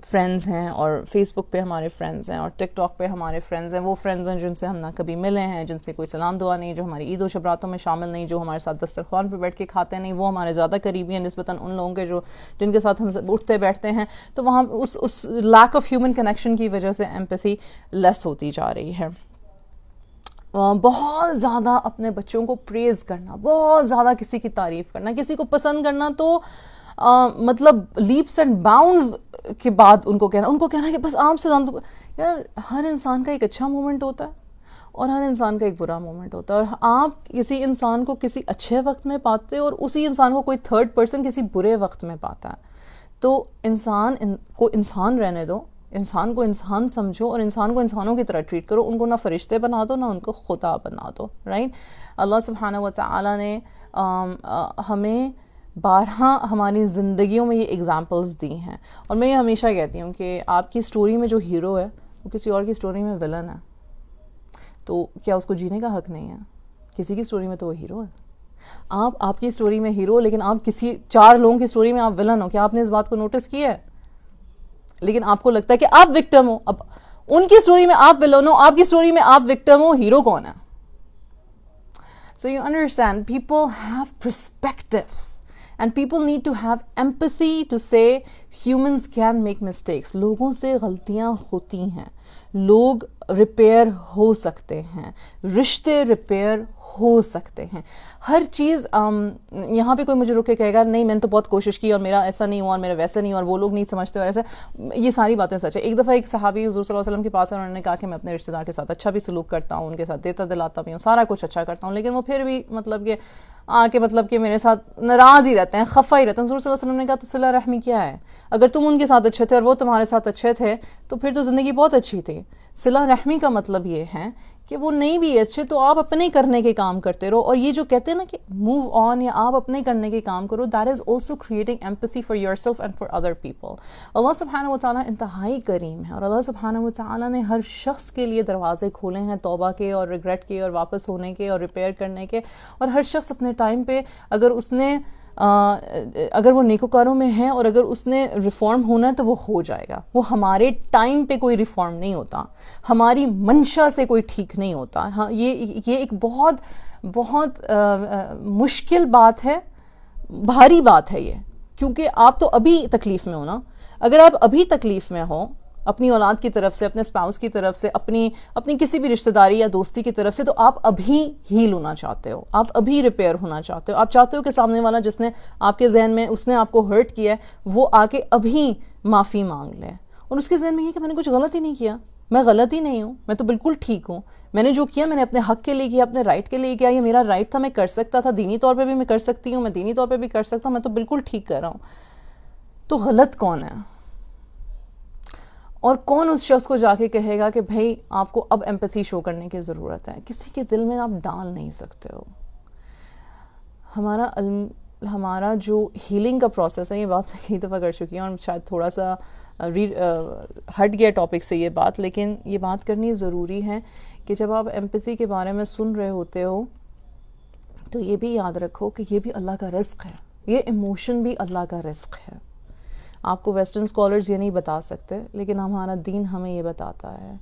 فرینڈز ہیں اور فیس بک پہ ہمارے فرینڈز ہیں اور ٹک ٹاک پہ ہمارے فرینڈز ہیں. وہ فرینڈز ہیں جن سے ہم نہ کبھی ملے ہیں, جن سے کوئی سلام دعا نہیں, جو ہماری عید و شبراتوں میں شامل نہیں, جو ہمارے ساتھ دسترخوان پہ بیٹھ کے کھاتے نہیں, وہ ہمارے زیادہ قریبی ہیں نسبتاً ان لوگوں کے جن کے ساتھ ہم اٹھتے بیٹھتے ہیں. تو وہاں اس لیک آف ہیومن کنیکشن کی وجہ سے ایمپیتھی لیس ہوتی جا رہی ہے. بہت زیادہ اپنے بچوں کو پریز کرنا, بہت زیادہ کسی کی تعریف کرنا, کسی کو پسند کرنا تو مطلب لیپس اینڈ باؤنڈز کے بعد ان کو کہنا کہ بس آپ سے زیادہ. یار ہر انسان کا ایک اچھا مومنٹ ہوتا ہے اور ہر انسان کا ایک برا مومنٹ ہوتا ہے, اور آپ کسی انسان کو کسی اچھے وقت میں پاتے اور اسی انسان کو کوئی تھرڈ پرسن کسی برے وقت میں پاتا ہے. تو انسان کو انسان رہنے دو, انسان کو انسان سمجھو اور انسان کو انسانوں کی طرح ٹریٹ کرو. ان کو نہ فرشتے بنا دو نہ ان کو خدا بنا دو, رائٹ. اللہ سبحانہ و تعالیٰ نے ہمیں بارہا ہماری زندگیوں میں یہ ایگزامپلز دی ہیں, اور میں یہ ہمیشہ کہتی ہوں کہ آپ کی سٹوری میں جو ہیرو ہے وہ کسی اور کی سٹوری میں ولن ہے, تو کیا اس کو جینے کا حق نہیں ہے؟ کسی کی سٹوری میں تو وہ ہیرو ہے. آپ کی سٹوری میں ہیرو, لیکن آپ کسی 4 لوگوں کی سٹوری میں آپ ولن ہو. کیا آپ نے اس بات کو نوٹس کیا ہے؟ لیکن آپ کو لگتا ہے کہ آپ وکٹم ہو. اب ان کی سٹوری میں آپ ولن ہو, آپ کی سٹوری میں آپ وکٹم ہو, ہیرو کون ہے؟ So you understand, people have perspectives. And people need to have empathy to say humans can make mistakes. لوگوں سے غلطیاں ہوتی ہیں, لوگ ریپیئر ہو سکتے ہیں, رشتے ریپیئر ہو سکتے ہیں, ہر چیز. یہاں پہ کوئی مجھے رک کے کہے گا نہیں میں نے تو بہت کوشش کی اور میرا ایسا نہیں ہوا اور میرا ویسا نہیں ہوا اور وہ لوگ نہیں سمجھتے اور ایسا, یہ ساری باتیں سچ ہے. ایک دفعہ ایک صحابی حضور صلی اللہ علیہ وسلم کے پاس ہے, انہوں نے کہا کہ میں اپنے رشتہ دار کے ساتھ اچھا بھی سلوک کرتا ہوں, ان کے ساتھ دیتا دلاتا بھی ہوں, سارا کچھ اچھا کرتا ہوں, لیکن وہ پھر بھی مطلب کہ آ کے مطلب کہ میرے ساتھ ناراض ہی رہتے ہیں, خفا ہی رہتے ہیں. حضور صلی اللہ علیہ وسلم نے کہا تو صلہ رحمی کیا ہے؟ اگر تم ان کے ساتھ اچھے تھے اور وہ تمہارے ساتھ اچھے تھے تو پھر تو زندگی بہت اچھی تھی. صلہ رحمی کا مطلب یہ ہے کہ وہ نہیں بھی اچھے تو آپ اپنے کرنے کے کام کرتے رہو, اور یہ جو کہتے ہیں نا کہ موو آن, یا آپ اپنے کرنے کے کام کرو, that is also creating empathy for yourself and for other people. اللہ سبحانہ و تعالیٰ انتہائی کریم ہے, اور اللہ سبحانہ و تعالیٰ نے ہر شخص کے لیے دروازے کھولے ہیں توبہ کے اور ریگریٹ کے اور واپس ہونے کے اور ریپیئر کرنے کے, اور ہر شخص اپنے ٹائم پہ اگر وہ نیکوکاروں میں ہے اور اگر اس نے ریفارم ہونا ہے تو وہ ہو جائے گا. وہ ہمارے ٹائم پہ کوئی ریفارم نہیں ہوتا, ہماری منشا سے کوئی ٹھیک نہیں ہوتا. ہاں یہ ایک بہت بہت مشکل بات ہے, بھاری بات ہے یہ, کیونکہ آپ تو ابھی تکلیف میں ہو نا. اگر آپ ابھی تکلیف میں ہو اپنی اولاد کی طرف سے, اپنے اسپاؤس کی طرف سے, اپنی کسی بھی رشتہ داری یا دوستی کی طرف سے, تو آپ ابھی ہیل ہونا چاہتے ہو, آپ ابھی ریپیئر ہونا چاہتے ہو. آپ چاہتے ہو کہ سامنے والا جس نے آپ کے ذہن میں اس نے آپ کو ہرٹ کیا ہے وہ آ کے ابھی معافی مانگ لے, اور اس کے ذہن میں یہ کہ میں نے کچھ غلط ہی نہیں کیا, میں غلط ہی نہیں ہوں, میں تو بالکل ٹھیک ہوں, میں نے جو کیا میں نے اپنے حق کے لیے کیا, اپنے رائٹ کے لیے کیا, یہ میرا رائٹ تھا, میں کر سکتا تھا, دینی طور پہ بھی میں کر سکتی ہوں, میں دینی طور پہ بھی کر سکتا ہوں, میں تو بالکل ٹھیک کر رہا ہوں. تو غلط کون ہے؟ اور کون اس شخص کو جا کے کہے گا کہ بھائی آپ کو اب ایمپتھی شو کرنے کی ضرورت ہے؟ کسی کے دل میں آپ ڈال نہیں سکتے ہو. ہمارا جو ہیلنگ کا پروسیس ہے, یہ بات میں کئی دفعہ کر چکی ہوں اور شاید تھوڑا سا ہٹ گیا ٹاپک سے یہ بات, لیکن یہ بات کرنی ضروری ہے کہ جب آپ ایمپتھی کے بارے میں سن رہے ہوتے ہو تو یہ بھی یاد رکھو کہ یہ بھی اللہ کا رزق ہے, یہ ایموشن بھی اللہ کا رزق ہے. آپ کو ویسٹرن اسکالرز یہ نہیں بتا سکتے, لیکن ہمارا دین ہمیں یہ بتاتا ہے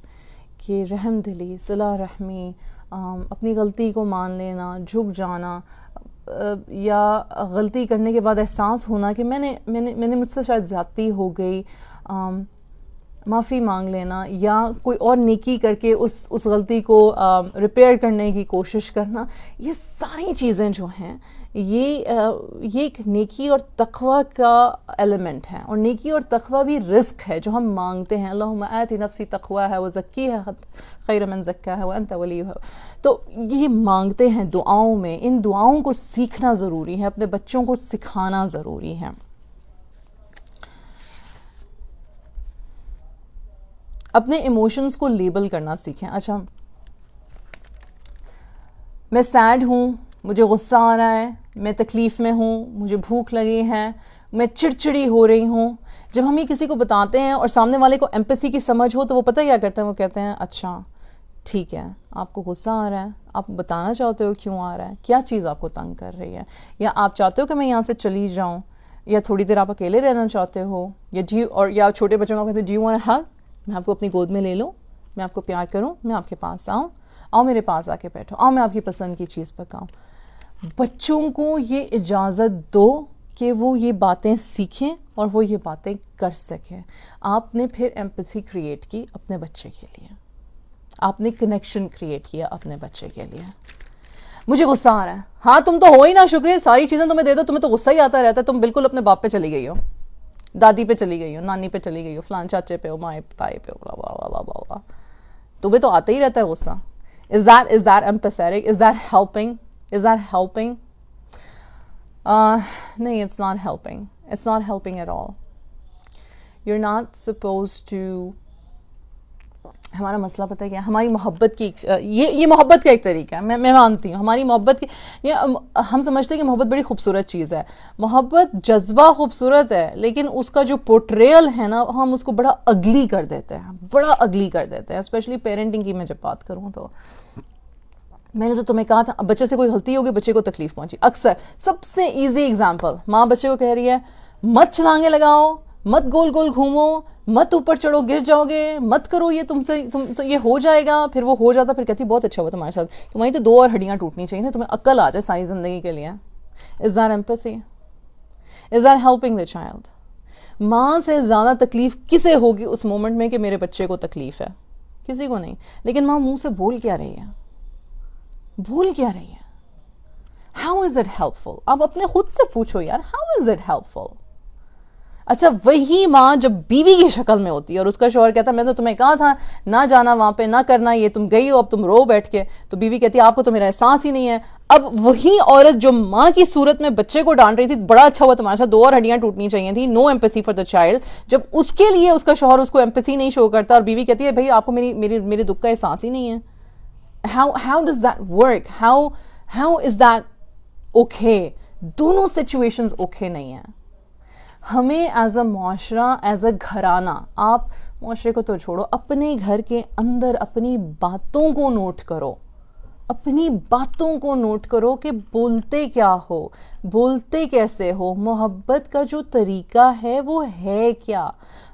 کہ رحم دلی, صلہ رحمی, اپنی غلطی کو مان لینا, جھک جانا, یا غلطی کرنے کے بعد احساس ہونا کہ میں نے مجھ سے شاید زیادتی ہو گئی, معافی مانگ لینا, یا کوئی اور نیکی کر کے اس غلطی کو ریپیئر کرنے کی کوشش کرنا. یہ ساری چیزیں جو ہیں یہ ایک نیکی اور تقوی کا ایلیمنٹ ہے, اور نیکی اور تقوی بھی رزق ہے جو ہم مانگتے ہیں. اللہم آت نفسی تقواها وزکیہا خیر من زکاہا وانت ولیہا. تو یہ مانگتے ہیں دعاؤں میں. ان دعاؤں کو سیکھنا ضروری ہے, اپنے بچوں کو سکھانا ضروری ہے. اپنے ایموشنز کو لیبل کرنا سیکھیں. اچھا میں سیڈ ہوں, مجھے غصہ آ رہا ہے, میں تکلیف میں ہوں, مجھے بھوک لگی ہے, میں چڑچڑی ہو رہی ہوں. جب ہم یہ کسی کو بتاتے ہیں اور سامنے والے کو ایمپتھی کی سمجھ ہو تو وہ پتہ کیا کرتے ہیں, وہ کہتے ہیں اچھا ٹھیک ہے, آپ کو غصہ آ رہا ہے, آپ بتانا چاہتے ہو کیوں آ رہا ہے, کیا چیز آپ کو تنگ کر رہی ہے, یا آپ چاہتے ہو کہ میں یہاں سے چلی جاؤں, یا تھوڑی دیر آپ اکیلے رہنا چاہتے ہو, یا چھوٹے بچوں کو کہتے ہیں ڈو یو وانٹ اے ہگ, میں آپ کو اپنی گود میں لے لوں, میں آپ کو پیار کروں, میں آپ کے پاس آؤ میرے پاس آ کے بیٹھو, میں آپ کی پسند کی چیز پکاؤں. بچوں کو یہ اجازت دو کہ وہ یہ باتیں سیکھیں اور وہ یہ باتیں کر سکیں. آپ نے پھر ایمپتھی کریٹ کی اپنے بچے کے لیے, آپ نے کنیکشن کریٹ کیا اپنے بچے کے لیے. مجھے غصہ آ رہا ہے, ہاں تم تو ہو ہی نا, شکریہ, ساری چیزیں تمہیں دے دو, تمہیں تو غصہ ہی آتا رہتا ہے, تم بالکل اپنے باپ پہ چلی گئی ہو, دادی پہ چلی گئی ہو, نانی پہ چلی گئی ہو, فلان چاچے پہ ہو, مائیں تائے پہ ہو, تمہیں تو آتا ہی رہتا ہے غصہ. Is that empathetic? Is that helping? نہیں, it's not helping. It's not helping at all. You're not supposed to. ہمارا مسئلہ پتہ ہے کیا, ہماری محبت کی یہ محبت کا ایک طریقہ ہے, میں مانتی ہوں ہماری محبت کی, ہم سمجھتے ہیں کہ محبت بڑی خوبصورت چیز ہے. محبت جذبہ خوبصورت ہے, لیکن اس کا جو پورٹریل ہے نا, ہم اس کو بڑا اگلی کر دیتے ہیں, اسپیشلی پیرنٹنگ کی میں جب بات کروں تو. میں نے تو تمہیں کہا تھا, بچے سے کوئی غلطی ہوگی, بچے کو تکلیف پہنچی. اکثر سب سے ایزی ایگزامپل, ماں بچے کو کہہ رہی ہے مت چھلانگے لگاؤ, مت گول گول گھومو, مت اوپر چڑھو گر جاؤ گے, مت کرو یہ, تم یہ ہو جائے گا. پھر وہ ہو جاتا, پھر کہتی بہت اچھا ہوا تمہارے ساتھ, تمہاری تو 2 اور ہڈیاں ٹوٹنی چاہیے, تمہیں عقل آ جائے ساری زندگی کے لیے. Is that empathy? Is that helping the child? ماں سے زیادہ تکلیف کسے ہوگی اس مومنٹ میں کہ میرے بچے کو تکلیف ہے؟ کسی کو نہیں. لیکن ماں منہ سے بول کیا رہی ہے؟ بول کیا رہی ہے؟ How is it helpful? آپ اپنے خود سے پوچھو یار, how is it helpful? اچھا وہی ماں جب بیوی کی شکل میں ہوتی ہے اور اس کا شوہر کہتا ہے میں تو تمہیں کہا تھا نہ جانا وہاں پہ, نہ کرنا یہ, تم گئی ہو اب تم رو بیٹھ کے, تو بیوی کہتی ہے آپ کو تو میرا احساس ہی نہیں ہے. اب وہی عورت جو ماں کی صورت میں بچے کو ڈانٹ رہی تھی, بڑا اچھا ہوا تمہارے ساتھ, 2 اور ہڈیاں ٹوٹنی چاہیے تھی, نو ایمپیتھی فار دا چائلڈ, جب اس کے لیے اس کا شوہر اس کو ایمپیتھی نہیں شو کرتا اور بیوی کہتی ہے بھائی آپ کو میرے دکھ کا احساس ہی نہیں ہے. How does that work? How is that okay? دونوں سچویشنز اوکے نہیں ہیں. ہمیں ایز اے معاشرہ, ایز اے گھرانہ, آپ معاشرے کو تو چھوڑو, اپنے گھر کے اندر اپنی باتوں کو نوٹ کرو, اپنی باتوں کو نوٹ کرو کہ بولتے کیا ہو, بولتے کیسے ہو, محبت کا جو طریقہ ہے وہ ہے کیا,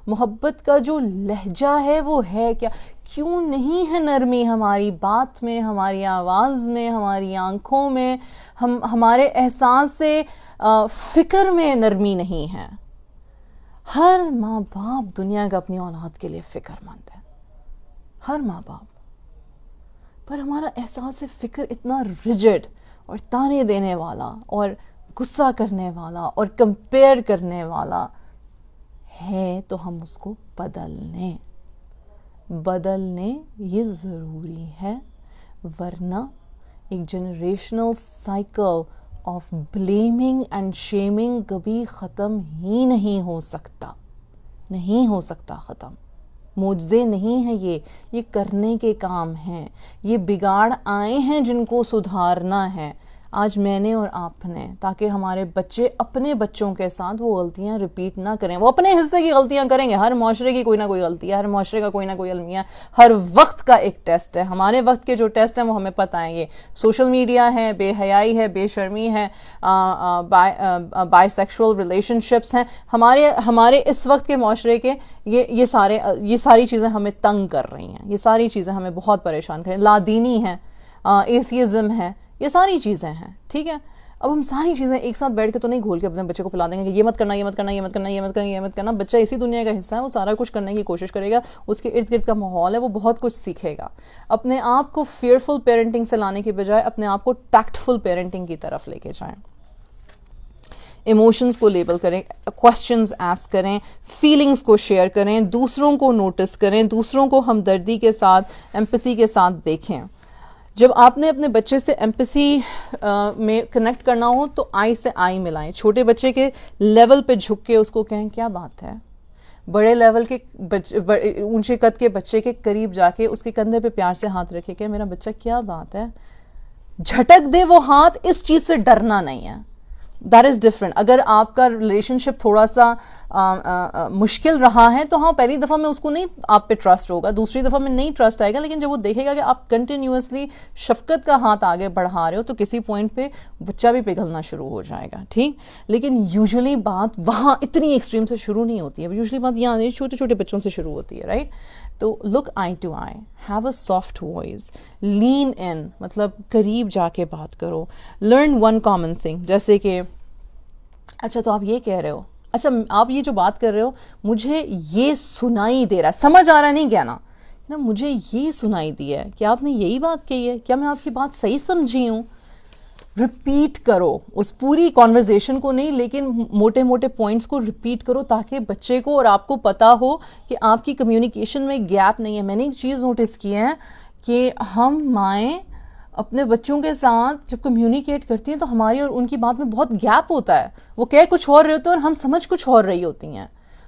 محبت کا جو لہجہ ہے وہ ہے کیا. کیوں نہیں ہے نرمی ہماری بات میں, ہماری آواز میں, ہماری آنکھوں میں, ہمارے احساس سے فکر میں نرمی نہیں ہے. ہر ماں باپ دنیا کا اپنی اولاد کے لیے فکر مند ہے, ہر ماں باپ, پر ہمارا احساس فکر اتنا ریجڈ اور تانے دینے والا اور غصہ کرنے والا اور کمپیئر کرنے والا ہے, تو ہم اس کو بدلنے یہ ضروری ہے, ورنہ ایک generational cycle of blaming and shaming کبھی ختم ہی نہیں ہو سکتا, نہیں ہو سکتا ختم. معجزے نہیں ہیں یہ کرنے کے کام ہیں, یہ بگاڑ آئے ہیں جن کو سدھارنا ہے آج میں نے اور آپ نے, تاکہ ہمارے بچے اپنے بچوں کے ساتھ وہ غلطیاں ریپیٹ نہ کریں. وہ اپنے حصے کی غلطیاں کریں گے, ہر معاشرے کی کوئی نہ کوئی غلطی ہے, ہر معاشرے کا کوئی نہ کوئی المیہ, ہر وقت کا ایک ٹیسٹ ہے. ہمارے وقت کے جو ٹیسٹ ہیں وہ ہمیں پتہ ہیں, یہ سوشل میڈیا ہے, بے حیائی ہے, بے شرمی ہے, بائی سیکشول ریلیشن شپس ہیں. ہمارے اس وقت کے معاشرے کے یہ ساری چیزیں ہمیں تنگ کر رہی ہیں, یہ ساری چیزیں ہمیں بہت پریشان کر رہی ہیں. لادینی ہے, ایتھیزم ہے, یہ ساری چیزیں ہیں, ٹھیک ہے. اب ہم ساری چیزیں ایک ساتھ بیٹھ کے تو نہیں گھول کے اپنے بچے کو پلا دیں گے کہ یہ مت کرنا, یہ مت کرنا, یہ مت کرنا, یہ مت کرنا, یہ مت کرنا. بچہ اسی دنیا کا حصہ ہے, وہ سارا کچھ کرنے کی کوشش کرے گا, اس کے ارد گرد کا ماحول ہے, وہ بہت کچھ سیکھے گا. اپنے آپ کو فیئرفل پیرنٹنگ سے لانے کی بجائے اپنے آپ کو ٹیکٹفل پیرنٹنگ کی طرف لے کے جائیں. ایموشنز کو لیبل کریں, کوسچنز آسک کریں, فیلنگز کو شیئر کریں, دوسروں کو نوٹس کریں, دوسروں کو ہمدردی کے ساتھ, ایمپیتھی کے ساتھ دیکھیں. جب آپ نے اپنے بچے سے ایمپیتھی میں کنیکٹ کرنا ہو تو آئی سے آئی ملائیں. چھوٹے بچے کے لیول پہ جھک کے اس کو کہیں کیا بات ہے, بڑے لیول کے اونچے قد کے بچے کے قریب جا کے اس کے کندھے پہ پیار سے ہاتھ رکھے کہ میرا بچہ کیا بات ہے, جھٹک دے وہ ہاتھ. اس چیز سے ڈرنا نہیں ہے, دیٹ از ڈفرنٹ. اگر آپ کا ریلیشن شپ تھوڑا سا مشکل رہا ہے تو ہاں پہلی دفعہ میں اس کو نہیں آپ پہ ٹرسٹ ہوگا, دوسری دفعہ میں نہیں ٹرسٹ آئے گا, لیکن جب وہ دیکھے گا کہ آپ کنٹینیوسلی شفقت کا ہاتھ آگے بڑھا رہے ہو تو کسی پوائنٹ پہ بچہ بھی پگھلنا شروع ہو جائے گا, ٹھیک. لیکن یوزلی بات وہاں اتنی ایکسٹریم سے شروع نہیں ہوتی ہے, یوزلی بات یہاں چھوٹے چھوٹے بچوں سے شروع ہوتی ہے, رائٹ. تو look eye to eye, have a soft voice, lean in, مطلب قریب جا کے بات کرو. لرن ون کامن تھنگ, جیسے کہ اچھا تو آپ یہ کہہ رہے ہو, اچھا آپ یہ جو بات کر رہے ہو مجھے یہ سنائی دے رہا ہے, سمجھ آ رہا نہیں کہنا نا, مجھے یہ سنائی دیا ہے, کیا آپ نے یہی بات کہی ہے, کیا میں آپ کی بات صحیح سمجھی ہوں. ریپیٹ کرو اس پوری کانورزیشن کو نہیں, لیکن موٹے موٹے پوائنٹس کو ریپیٹ کرو تاکہ بچے کو اور آپ کو پتا ہو کہ آپ کی کمیونیکیشن میں گیپ نہیں ہے. میں نے ایک چیز نوٹس کی ہے کہ ہم مائیں اپنے بچوں کے ساتھ جب کمیونیکیٹ کرتی ہیں تو ہماری اور ان کی بات میں بہت گیپ ہوتا ہے. وہ کہہ کچھ اور رہے ہوتے ہیں اور ہم سمجھ کچھ اور رہی ہوتی ہیں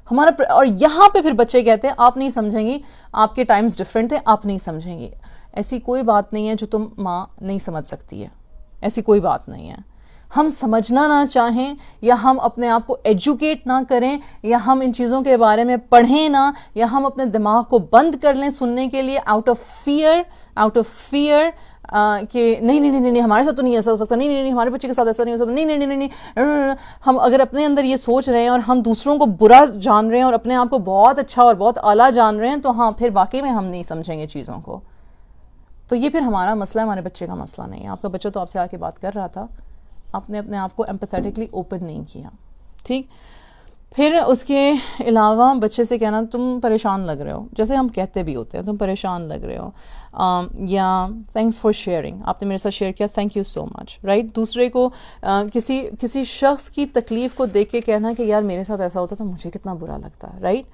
ہمارا, اور یہاں پہ پھر بچے کہتے ہیں آپ نہیں سمجھیں گی, آپ کے ٹائمز ڈفرینٹ تھے, آپ نہیں سمجھیں گی. ایسی کوئی بات نہیں ہے جو تم ماں نہیں سمجھ سکتی ہے, ایسی کوئی بات نہیں ہے. ہم سمجھنا نہ چاہیں یا ہم اپنے آپ کو ایجوکیٹ نہ کریں یا ہم ان چیزوں کے بارے میں پڑھیں نہ, یا ہم اپنے دماغ کو بند کر لیں سننے کے لیے آؤٹ آف فیئر کہ نہیں ہمارے ساتھ تو نہیں ایسا ہو سکتا, نہیں ہمارے بچے کے ساتھ ایسا نہیں ہو سکتا, نہیں. ہم اگر اپنے اندر یہ سوچ رہے ہیں اور ہم دوسروں کو برا جان رہے ہیں اور اپنے آپ کو بہت اچھا اور بہت اعلیٰ جان رہے ہیں تو ہاں پھر واقعی میں ہم نہیں سمجھیں گے چیزوں کو. تو یہ پھر ہمارا مسئلہ ہے, ہمارے بچے کا مسئلہ نہیں ہے. آپ کا بچہ تو آپ سے آ کے بات کر رہا تھا, آپ نے اپنے آپ کو ایمپیتھیٹکلی اوپن نہیں کیا, ٹھیک. پھر اس کے علاوہ بچے سے کہنا تم پریشان لگ رہے ہو, جیسے ہم کہتے بھی ہوتے ہیں تم پریشان لگ رہے ہو, یا تھینکس فار شیئرنگ, آپ نے میرے ساتھ شیئر کیا, thank you so much, right. دوسرے کو کسی شخص کی تکلیف کو دیکھ کے کہنا کہ یار میرے ساتھ ایسا ہوتا تو مجھے کتنا برا لگتا ہے, رائٹ.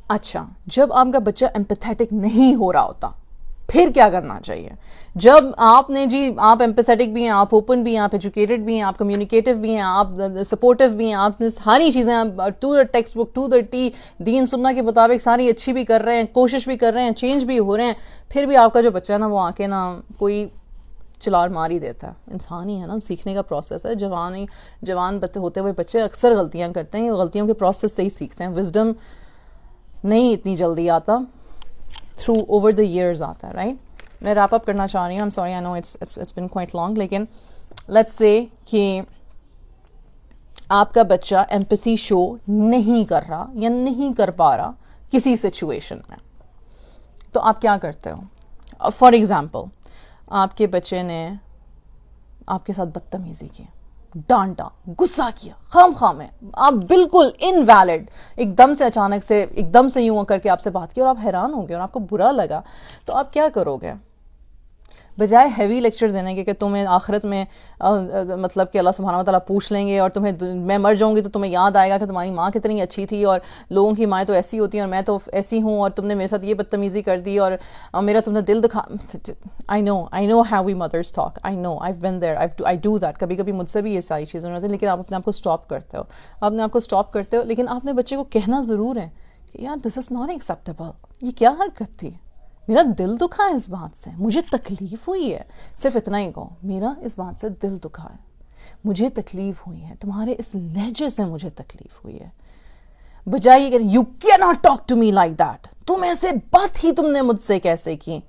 اچھا, جب آپ کا بچہ ایمپیتھیٹک نہیں ہو رہا ہوتا پھر کیا کرنا چاہیے؟ جب آپ نے آپ ایمپیتھیٹک بھی ہیں, آپ اوپن بھی ہیں, آپ ایجوکیٹڈ بھی ہیں, آپ کمیونیکیٹو بھی ہیں, آپ سپورٹیو بھی ہیں, آپ نے ساری چیزیں to the textbook to the T then سننا کے مطابق ساری اچھی بھی کر رہے ہیں, کوشش بھی کر رہے ہیں, چینج بھی ہو رہے ہیں, پھر بھی آپ کا جو بچہ ہے نا وہ آ کے نا کوئی چلار مار ہی دیتا ہے. انسان ہی ہے نا, سیکھنے کا پروسیس ہے. جوان ہوتے ہوئے بچے اکثر غلطیاں کرتے ہیں, غلطیوں کے پروسیس سے ہی سیکھتے ہیں. وزڈم نہیں اتنی جلدی آتا, تھرو اوور دا ایئرز آتا ہے, رائٹ. میں ریپ اپ کرنا چاہ رہی ہوں, I am sorry, I know it's been quite long, لیکن لیٹس سے کہ آپ کا بچہ ایمپیتھی شو نہیں کر رہا یا نہیں کر پا رہا کسی سچویشن میں, تو آپ کیا کرتے ہو؟ فار ایگزامپل, آپ کے بچے نے آپ کے ساتھ بدتمیزی کی, ڈانٹا, غصہ کیا, خواہ میں آپ بالکل انویلڈ ایک دم سے اچانک سے ایک دم سے یوں کر کے آپ سے بات کی اور آپ حیران ہو گئے اور آپ کو برا لگا, تو آپ کیا کرو گے؟ بجائے ہیوی لیکچر دینے کے کہ تمہیں آخرت میں مطلب کہ اللہ سبحانہ و تعالیٰ پوچھ لیں گے اور تمہیں میں مر جاؤں گی تو تمہیں یاد آئے گا کہ تمہاری ماں کتنی اچھی تھی اور لوگوں کی مائیں تو ایسی ہوتی ہیں اور میں تو ایسی ہوں اور تم نے میرے ساتھ یہ بدتمیزی کر دی اور میرا تم نے دل دکھا. آئی نو how we mothers talk, I know, I been there, I do that. کبھی کبھی مجھ سے بھی یہ ساری چیزیں ہوتی ہیں, لیکن آپ اپنے آپ کو اسٹاپ کرتے ہو, لیکن آپ نے بچے کو کہنا ضرور ہے کہ یار دس از ناٹ ایکسیپٹیبل, یہ کیا حرکت تھی, میرا دل دکھا ہے اس بات سے, مجھے تکلیف ہوئی ہے. صرف اتنا ہی کہو, میرا اس بات سے دل دکھا ہے, مجھے تکلیف ہوئی ہے, تمہارے اس لہجے سے مجھے تکلیف ہوئی ہے. بجائے کہ you can not talk to me like that, تم ایسے بات ہی تم نے مجھ سے کیسے کی.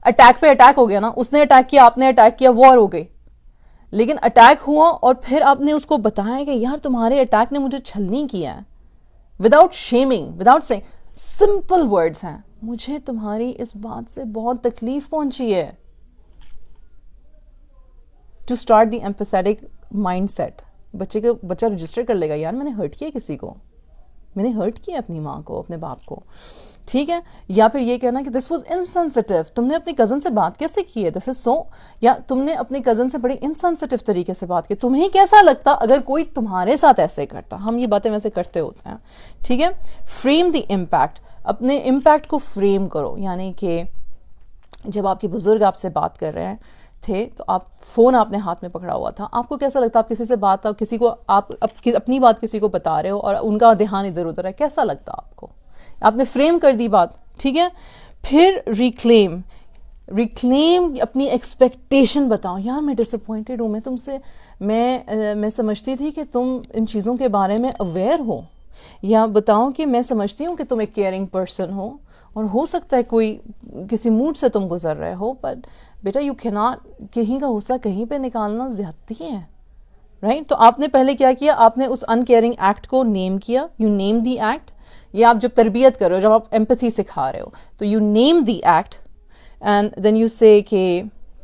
اٹیک پہ اٹیک ہو گیا نا, اس نے اٹیک کیا, آپ نے اٹیک کیا, وار ہو گئی. لیکن اٹیک ہوا اور پھر آپ نے اس کو بتایا کہ یار تمہارے اٹیک نے مجھے چھلنی کیا ہے, without shaming, without seeing, simple words ہیں, مجھے تمہاری اس بات سے بہت تکلیف پہنچی ہے. To start the empathetic mind set. بچہ رجسٹر کر لے گا, یار میں نے ہرٹ کیا کسی کو, میں نے ہرٹ کیا اپنی ماں کو, اپنے باپ کو, ٹھیک ہے. یا پھر یہ کہنا کہ دس واز انسینسٹیو, تم نے اپنی کزن سے بات کیسے کی ہے, دس از سو, یا تم نے اپنی کزن سے بڑی انسینسٹیو طریقے سے بات کی, تمہیں کیسا لگتا اگر کوئی تمہارے ساتھ ایسے کرتا. ہم یہ باتیں ویسے کرتے ہوتے ہیں, ٹھیک ہے. فریم دی امپیکٹ, اپنے امپیکٹ کو فریم کرو. یعنی کہ جب آپ کے بزرگ آپ سے بات کر رہے تھے تو آپ فون آپ نے ہاتھ میں پکڑا ہوا تھا, آپ کو کیسا لگتا, آپ کسی سے بات, کسی کو آپ اپنی بات کسی کو بتا رہے ہو اور ان کا دھیان ادھر ادھر ہے, کیسا لگتا آپ کو؟ آپ نے فریم کر دی بات, ٹھیک ہے. پھر ریکلیم, اپنی ایکسپیکٹیشن بتاؤ. یار میں ڈس اپوائنٹڈ ہوں, میں تم سے میں سمجھتی تھی کہ تم ان چیزوں کے بارے میں اویئر ہو, یا بتاؤ کہ میں سمجھتی ہوں کہ تم ایک کیئرنگ پرسن ہو اور ہو سکتا ہے کوئی کسی موڈ سے تم گزر رہے ہو, بٹ بیٹا یو کی ناٹ, کہیں کا غصہ کہیں پہ نکالنا زیادتی ہے, رائٹ. تو آپ نے پہلے کیا کیا, آپ نے اس ان کیئرنگ ایکٹ کو نیم کیا, یو نیم دی ایکٹ. یا آپ جب تربیت کرو, جب آپ ایمپتھی سکھا رہے ہو تو you name the act and then you say کہ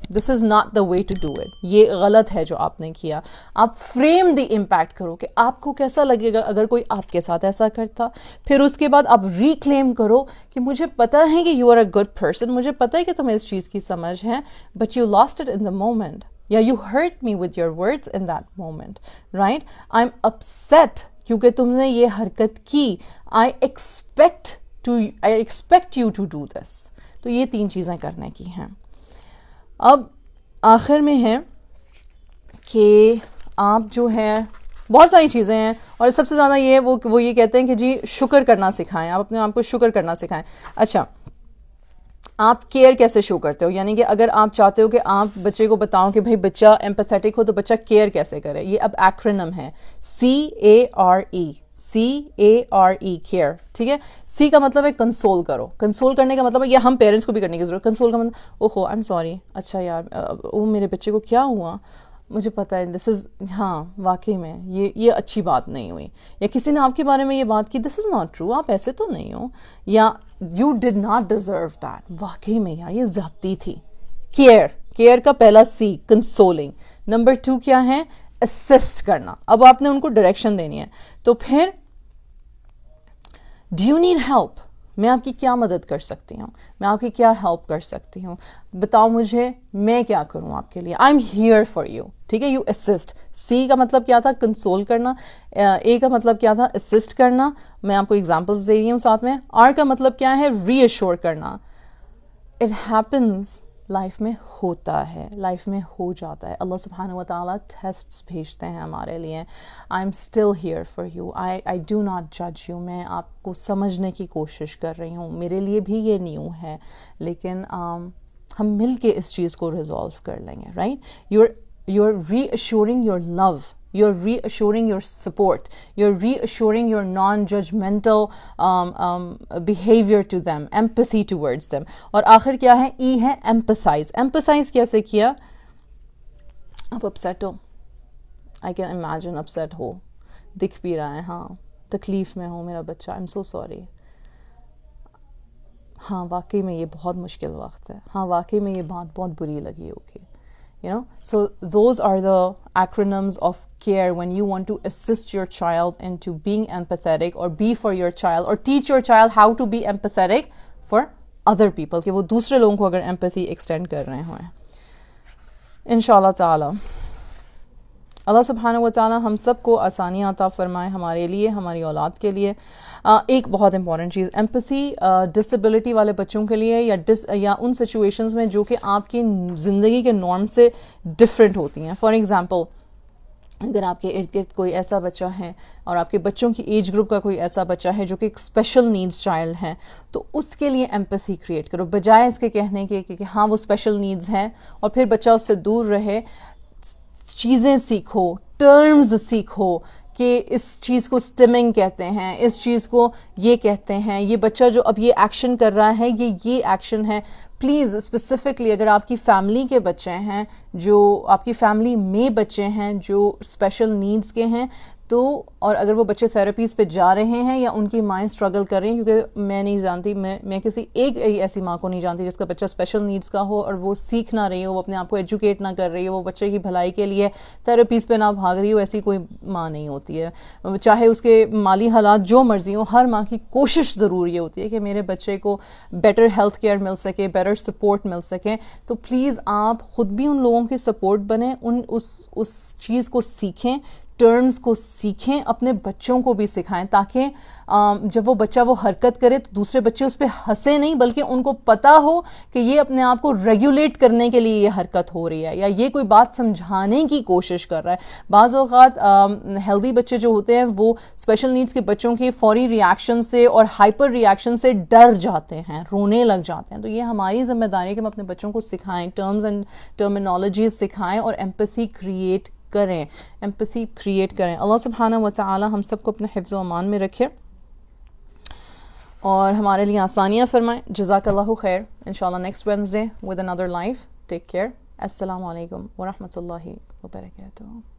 this is not the way to do it, یہ غلط ہے جو آپ نے کیا. آپ فریم دی امپیکٹ کرو کہ آپ کو کیسا لگے گا اگر کوئی آپ کے ساتھ ایسا کرتا. پھر اس کے بعد آپ ریکلیم کرو کہ مجھے پتا ہے کہ you are a good person, مجھے پتا ہے کہ تمہیں اس چیز کی سمجھ ہے, but you lost it in the moment, یا you hurt me with your words in that moment, right. I am upset کیونکہ تم نے یہ حرکت کی, I expect you to do this. تو یہ 3 چیزیں کرنے کی ہیں. اب آخر میں ہے کہ آپ جو ہے بہت ساری چیزیں ہیں, اور سب سے زیادہ یہ وہ یہ کہتے ہیں کہ جی شکر کرنا سکھائیں, آپ اپنے آپ کو شکر کرنا سکھائیں. اچھا, آپ کیئر کیسے شو کرتے ہو, یعنی کہ اگر آپ چاہتے ہو کہ آپ بچے کو بتاؤ کہ بھائی بچہ ایمپیتھیٹک ہو تو بچہ کیئر کیسے کرے. یہ اب ایکرونم ہے, CARE, کیئر, ٹھیک ہے. سی کا مطلب ہے کنسول کرو, کنسول کرنے کا مطلب ہے یہ ہم پیرنٹس کو بھی کرنے کی ضرورت. کنسول کا مطلب اوہو آئی ایم سوری, اچھا یار وہ میرے بچے کو کیا ہوا, مجھے پتا ہے دس از, ہاں واقعی میں یہ اچھی بات نہیں ہوئی, یا کسی نے آپ کے بارے میں یہ بات کی, دس از ناٹ ٹرو, آپ ایسے تو نہیں ہو, یا you did not deserve that, واقعی میں یار یہ زیادتی تھی. کیئر کا پہلا سی, کنسولنگ. نمبر 2 کیا ہے, اسسٹ کرنا. اب آپ نے ان کو ڈائریکشن دینی ہے. تو پھر ڈو یو نیڈ ہیلپ, میں آپ کی کیا مدد کر سکتی ہوں, میں آپ کی کیا ہیلپ کر سکتی ہوں, بتاؤ مجھے میں کیا کروں آپ کے لیے, I am here for you. ٹھیک ہے, یو اسسٹ. سی کا مطلب کیا تھا, کنسول کرنا. اے کا مطلب کیا تھا, اسسٹ کرنا. میں آپ کو ایگزامپلس دے رہی ہوں ساتھ میں. آر کا مطلب کیا ہے, ری ایشور کرنا. اٹ ہیپنز, لائف میں ہوتا ہے, لائف میں ہو جاتا ہے. اللہ سبحانہ و تعالیٰ ٹیسٹس بھیجتے ہیں ہمارے لیے. I am still here for you, I do not جج یو. میں آپ کو سمجھنے کی کوشش کر رہی ہوں. میرے لیے بھی یہ نیو ہے, لیکن ہم مل کے اس چیز کو ریزالو کر لیں گے. Right, you are reassuring your love, you're reassuring your support, you're reassuring your non-judgmental behavior to them, empathy towards them. اور آخر کیا ہے, ای ہے empathize. empathize کیسے کیا, آپ upset who, I can imagine upset ہو, دکھ بھی رہا ہے, ہاں تکلیف میں ہو میرا بچہ, I'm so sorry. ہاں واقعی میں یہ بہت مشکل وقت ہے, ہاں واقعی میں یہ بات بہت بری لگی ہوگی. You know, so those are the acronyms of care when you want to assist your child into being empathetic or be for your child or teach your child how to be empathetic for other people, کہ وہ دوسرے لوگوں کو اگر empathy extend کر رہے ہوئے. انشاءاللہ تعالی اللہ سبحانہ و تعالی ہم سب کو آسانیاں عطا فرمائے, ہمارے لیے, ہماری اولاد کے لیے. ایک بہت امپورٹنٹ چیز, ایمپتھی ڈسیبلٹی والے بچوں کے لیے یا ان سچویشنز میں جو کہ آپ کی زندگی کے نارم سے ڈفرینٹ ہوتی ہیں. فار ایگزامپل, اگر آپ کے ارد گرد کوئی ایسا بچہ ہے اور آپ کے بچوں کی ایج گروپ کا کوئی ایسا بچہ ہے جو کہ ایک اسپیشل نیڈس چائلڈ ہے, تو اس کے لیے ایمپتھی کریٹ کرو, بجائے اس کے کہنے کے کہ ہاں وہ اسپیشل نیڈس ہیں اور پھر بچہ اس سے دور رہے. چیزیں سیکھو, ٹرمز سیکھو کہ اس چیز کو اسٹمنگ کہتے ہیں, اس چیز کو یہ کہتے ہیں, یہ بچہ جو اب یہ ایکشن کر رہا ہے یہ ایکشن ہے. پلیز اسپیسیفکلی اگر آپ کی فیملی کے بچے ہیں, جو آپ کی فیملی میں بچے ہیں جو اسپیشل نیڈس کے ہیں, تو اور اگر وہ بچے تھراپیز پہ جا رہے ہیں یا ان کی مائیں اسٹرگل کر رہی ہیں, کیونکہ میں نہیں جانتی, میں کسی ایک ایسی ماں کو نہیں جانتی جس کا بچہ اسپیشل نیڈس کا ہو اور وہ سیکھ نہ رہی ہو, وہ اپنے آپ کو ایجوکیٹ نہ کر رہی ہو, وہ بچے کی بھلائی کے لیے تھراپیز پہ نہ بھاگ رہی ہو. ایسی کوئی ماں نہیں ہوتی ہے, چاہے اس کے مالی حالات جو مرضی ہوں. ہر ماں کی کوشش ضرور یہ ہوتی ہے کہ میرے بچے کو بیٹر ہیلتھ کیئر مل سکے, بیٹر سپورٹ مل سکے. تو پلیز آپ خود بھی ان لوگوں کے سپورٹ بنیں, اس چیز کو سیکھیں, ٹرمز کو سیکھیں, اپنے بچوں کو بھی سکھائیں, تاکہ جب وہ بچہ وہ حرکت کرے تو دوسرے بچے اس پہ ہنسے نہیں, بلکہ ان کو پتہ ہو کہ یہ اپنے آپ کو ریگولیٹ کرنے کے لیے یہ حرکت ہو رہی ہے, یا یہ کوئی بات سمجھانے کی کوشش کر رہا ہے. بعض اوقات ہیلدی بچے جو ہوتے ہیں وہ اسپیشل نیڈس کے بچوں کے فوری ریاکشن سے اور ہائپر ریاکشن سے ڈر جاتے ہیں, رونے لگ جاتے ہیں. تو یہ ہماری ذمہ داری ہے کہ ہم اپنے بچوں کو سکھائیں, ٹرمز اینڈ ٹرمینالوجیز سکھائیں اور ایمپتھی کریٹ کریں, ایمپتھی کریٹ کریں. اللہ سبحانہ و تعالی ہم سب کو اپنے حفظ و امان میں رکھے اور ہمارے لیے آسانیاں فرمائیں. جزاک اللہ خیر. انشاءاللہ next Wednesday with another life. Take care. السلام علیکم ورحمۃ اللہ وبرکاتہ.